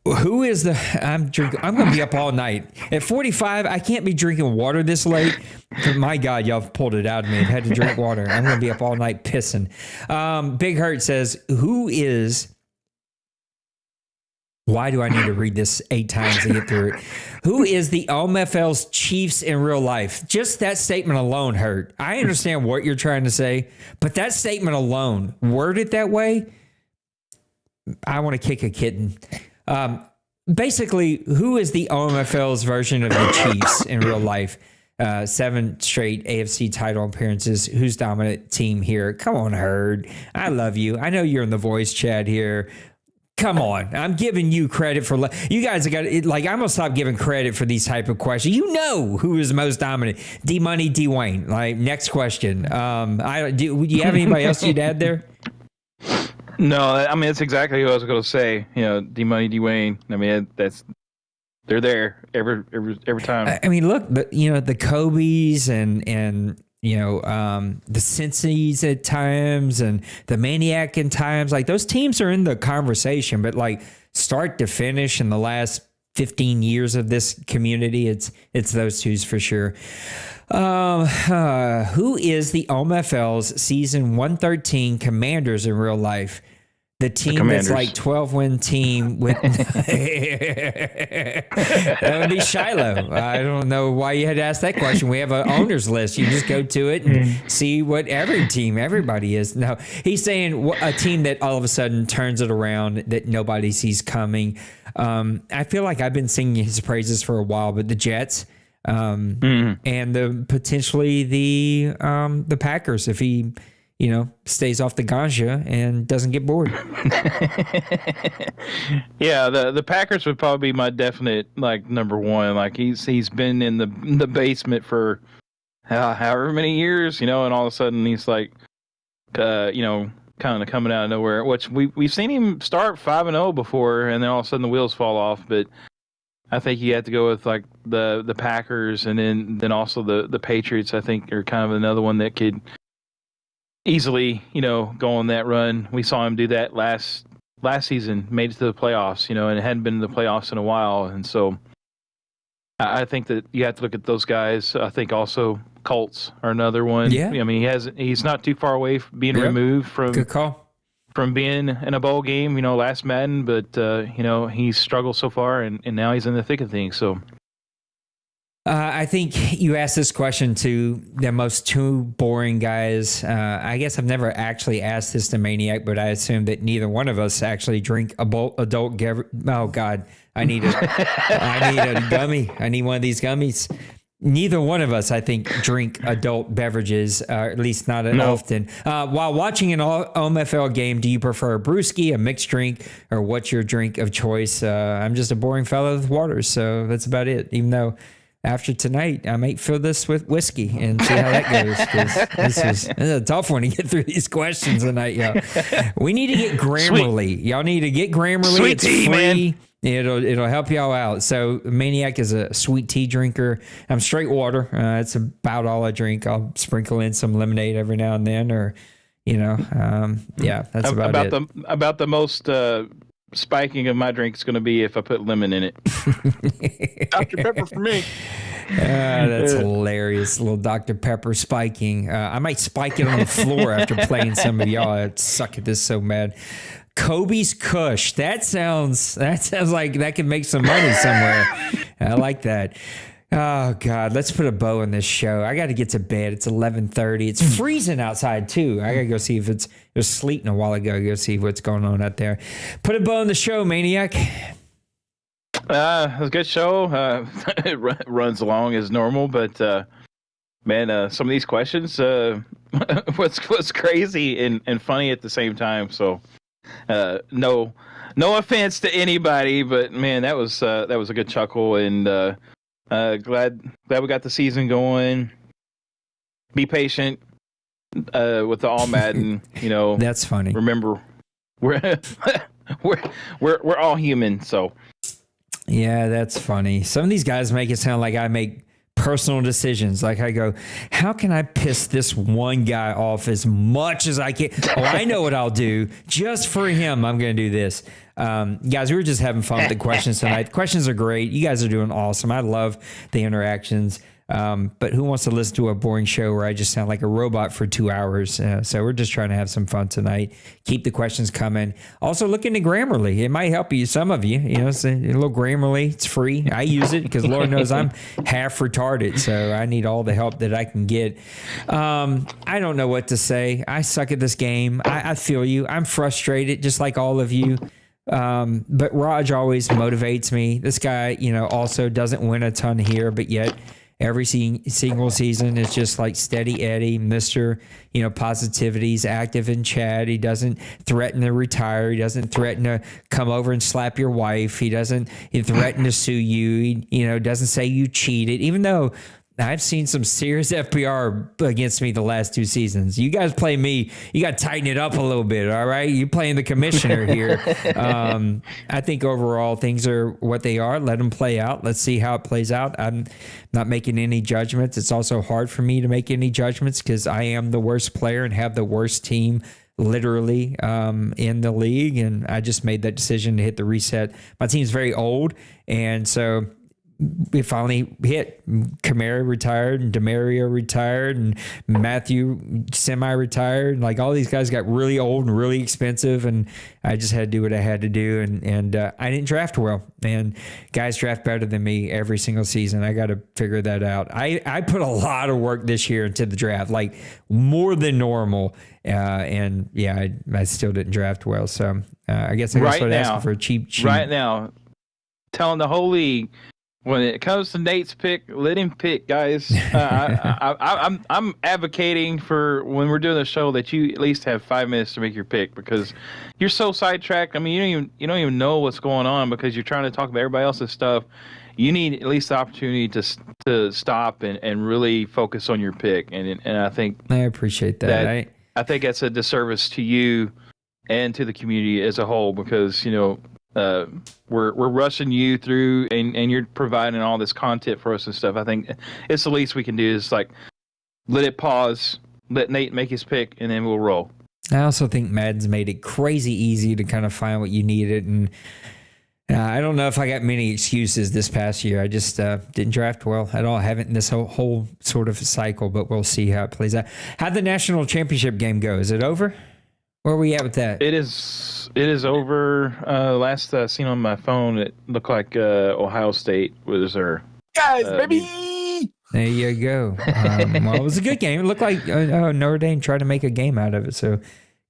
Who is the... I'm going to be up all night. At 45, I can't be drinking water this late. My God, y'all pulled it out of me. I've had to drink water. I'm going to be up all night pissing. Big Hurt says, who is... Why do I need to read this 8 times to get through it? Who is the OMFL's Chiefs in real life? Just that statement alone hurt. I understand what you're trying to say, but that statement alone, worded that way, I want to kick a kitten. Basically, who is the OMFL's version of the Chiefs in real life? 7 straight AFC title appearances. Who's dominant team here? Come on, Herd. I love you. I know you're in the voice chat here. Come on. I'm giving you credit for... You guys have got... I'm going to stop giving credit for these type of questions. You know who is most dominant. D-Money, D-Wayne. Next question. Do you have anybody else you'd add there? No, I mean, that's exactly what I was going to say. D-Money, D-Wayne. I mean, they're there every time. I mean, look, the Kobe's and the Cincy's at times and the Maniac in times, those teams are in the conversation, but start to finish in the last 15 years of this community, it's those twos for sure. Who is the OMFL's season 113 Commanders in real life? The team that's 12-win team with that would be Shiloh. I don't know why you had to ask that question. We have an owner's list. You just go to it and see what everybody is. No, he's saying a team that all of a sudden turns it around that nobody sees coming. I feel like I've been singing his praises for a while, but the Jets and potentially the Packers if he stays off the ganja and doesn't get bored. Yeah, the Packers would probably be my definite number one. He's been in the basement for however many years, and all of a sudden he's kind of coming out of nowhere. Which we've seen him start 5-0 before, and then all of a sudden the wheels fall off. But I think you have to go with the Packers, and then also the Patriots. I think are kind of another one that could easily, go on that run. We saw him do that last season, made it to the playoffs, and it hadn't been in the playoffs in a while. And so I think that you have to look at those guys. I think also Colts are another one. Yeah. I mean, he's not too far away from being removed from good call from being in a bowl game, last Madden, but he's struggled so far, and now he's in the thick of things. So I think you asked this question to the most two boring guys. I guess I've never actually asked this to Maniac, but I assume that neither one of us actually drink adult. Oh God, I need a gummy. I need one of these gummies. Neither one of us, I think, drink adult beverages, at least not often. While watching an OMFL game, do you prefer a brewski, a mixed drink, or what's your drink of choice? I'm just a boring fellow with water, so that's about it. Even though after tonight, I might fill this with whiskey and see how that goes. 'Cause this is a tough one to get through these questions tonight, y'all. We need to get Grammarly. Y'all need to get Grammarly. Sweet it's tea, free. man. It'll help y'all out. So Maniac is a sweet tea drinker. I'm straight water. That's about all I drink. I'll sprinkle in some lemonade every now and then, or that's about it. About the most spiking of my drink is going to be if I put lemon in it. Dr. Pepper for me. That's hilarious. Little Dr. Pepper spiking. I might spike it on the floor after playing some of y'all. I suck at this so bad. Kobe's Kush. That sounds like that could make some money somewhere. I like that. Oh God, let's put a bow on this show. I got to get to bed. It's 11:30. It's freezing outside too. I got to go see if it was sleeting a while ago. Go see what's going on out there. Put a bow on the show, Maniac. It was a good show. It runs along as normal, but man, some of these questions was crazy and funny at the same time. So no offense to anybody, but man, that was a good chuckle, and glad we got the season going. Be patient with the All Madden. That's funny. Remember, we're all human, so. Yeah, that's funny. Some of these guys make it sound like I make personal decisions. Like I go, how can I piss this one guy off as much as I can? Oh, I know what I'll do. Just for him, I'm going to do this. Guys, we were just having fun with the questions tonight. The questions are great. You guys are doing awesome. I love the interactions. But who wants to listen to a boring show where I just sound like a robot for 2 hours? So we're just trying to have some fun tonight. Keep the questions coming. Also, look into Grammarly. It might help you, some of you. It's a little Grammarly. It's free. I use it because Lord knows I'm half retarded, so I need all the help that I can get. I don't know what to say. I suck at this game. I feel you. I'm frustrated, just like all of you. But Raj always motivates me. This guy, also doesn't win a ton here, but yet every single season is just like steady Eddie, Mr. Positivity. He's active in chat. He doesn't threaten to retire. He doesn't threaten to come over and slap your wife. He threaten to sue you. He, doesn't say you cheated, even though I've seen some serious FPR against me the last 2 seasons. You guys play me. You got to tighten it up a little bit, all right? You playing the commissioner here. I think overall things are what they are. Let them play out. Let's see how it plays out. I'm not making any judgments. It's also hard for me to make any judgments because I am the worst player and have the worst team literally in the league. And I just made that decision to hit the reset. My team's very old, and so we finally hit. Kamara retired and Demario retired and Matthew semi-retired. Like all these guys got really old and really expensive, and I just had to do what I had to do. And I didn't draft well, and guys draft better than me every single season. I got to figure that out. I put a lot of work this year into the draft, like more than normal. And yeah, I still didn't draft well. So I guess I started asking for a cheap. Right now, telling the whole league, when it comes to Nate's pick, let him pick, guys. I'm advocating for when we're doing the show that you at least have 5 minutes to make your pick, because you're so sidetracked. I mean, you don't even know what's going on because you're trying to talk about everybody else's stuff. You need at least the opportunity to stop and really focus on your pick. And I think I appreciate that. I think that's a disservice to you and to the community as a whole, because we're rushing you through and you're providing all this content for us and stuff. I think it's the least we can do is like let it pause, let Nate make his pick, and then we'll roll. I also think Madden's made it crazy easy to kind of find what you needed, and I don't know if I got many excuses this past year. I just didn't draft well at all. I haven't in this whole sort of cycle, but we'll see how it plays out. How'd the national championship game go? Is it over? Where are we at with that? It is over. Last seen on my phone, it looked like Ohio State was there. Guys, baby! There you go. Well, it was a good game. It looked like Notre Dame tried to make a game out of it. So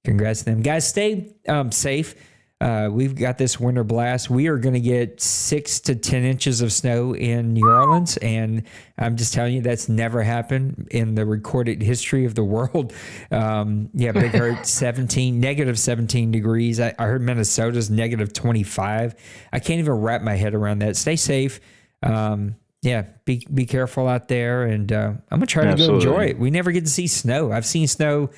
congrats to them. Guys, stay safe. We've got this winter blast. We are going to get 6 to 10 inches of snow in New Orleans. And I'm just telling you, that's never happened in the recorded history of the world. Big Hurt, negative 17 degrees. I heard Minnesota's negative 25. I can't even wrap my head around that. Stay safe. Be careful out there. And I'm going to try to go enjoy it. We never get to see snow. I've seen snow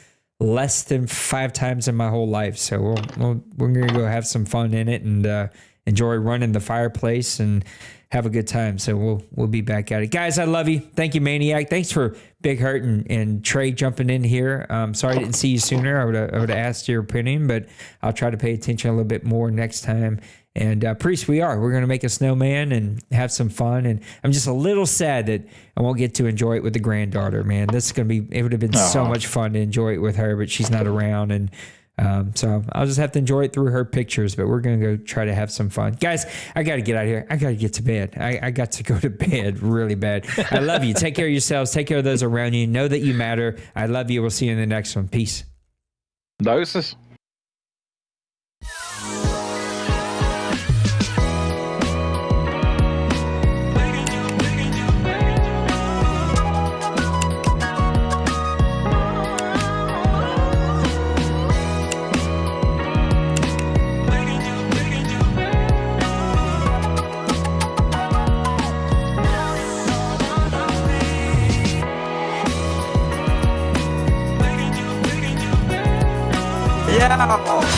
less than 5 times in my whole life. So we're going to go have some fun in it and enjoy running the fireplace and have a good time. So we'll be back at it. Guys, I love you. Thank you, Maniac. Thanks for Big Hurt and Trey jumping in here. Sorry I didn't see you sooner. I would have asked your opinion, but I'll try to pay attention a little bit more next time. And Priest, we're going to make a snowman and have some fun. And I'm just a little sad that I won't get to enjoy it with the granddaughter, man. It would have been so much fun to enjoy it with her, but she's not around. And so I'll just have to enjoy it through her pictures, but we're going to go try to have some fun. Guys, I got to get out of here. I got to get to bed. I got to go to bed really bad. I love you. Take care of yourselves. Take care of those around you. Know that you matter. I love you. We'll see you in the next one. Peace. Doses.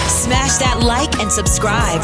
Smash that like and subscribe.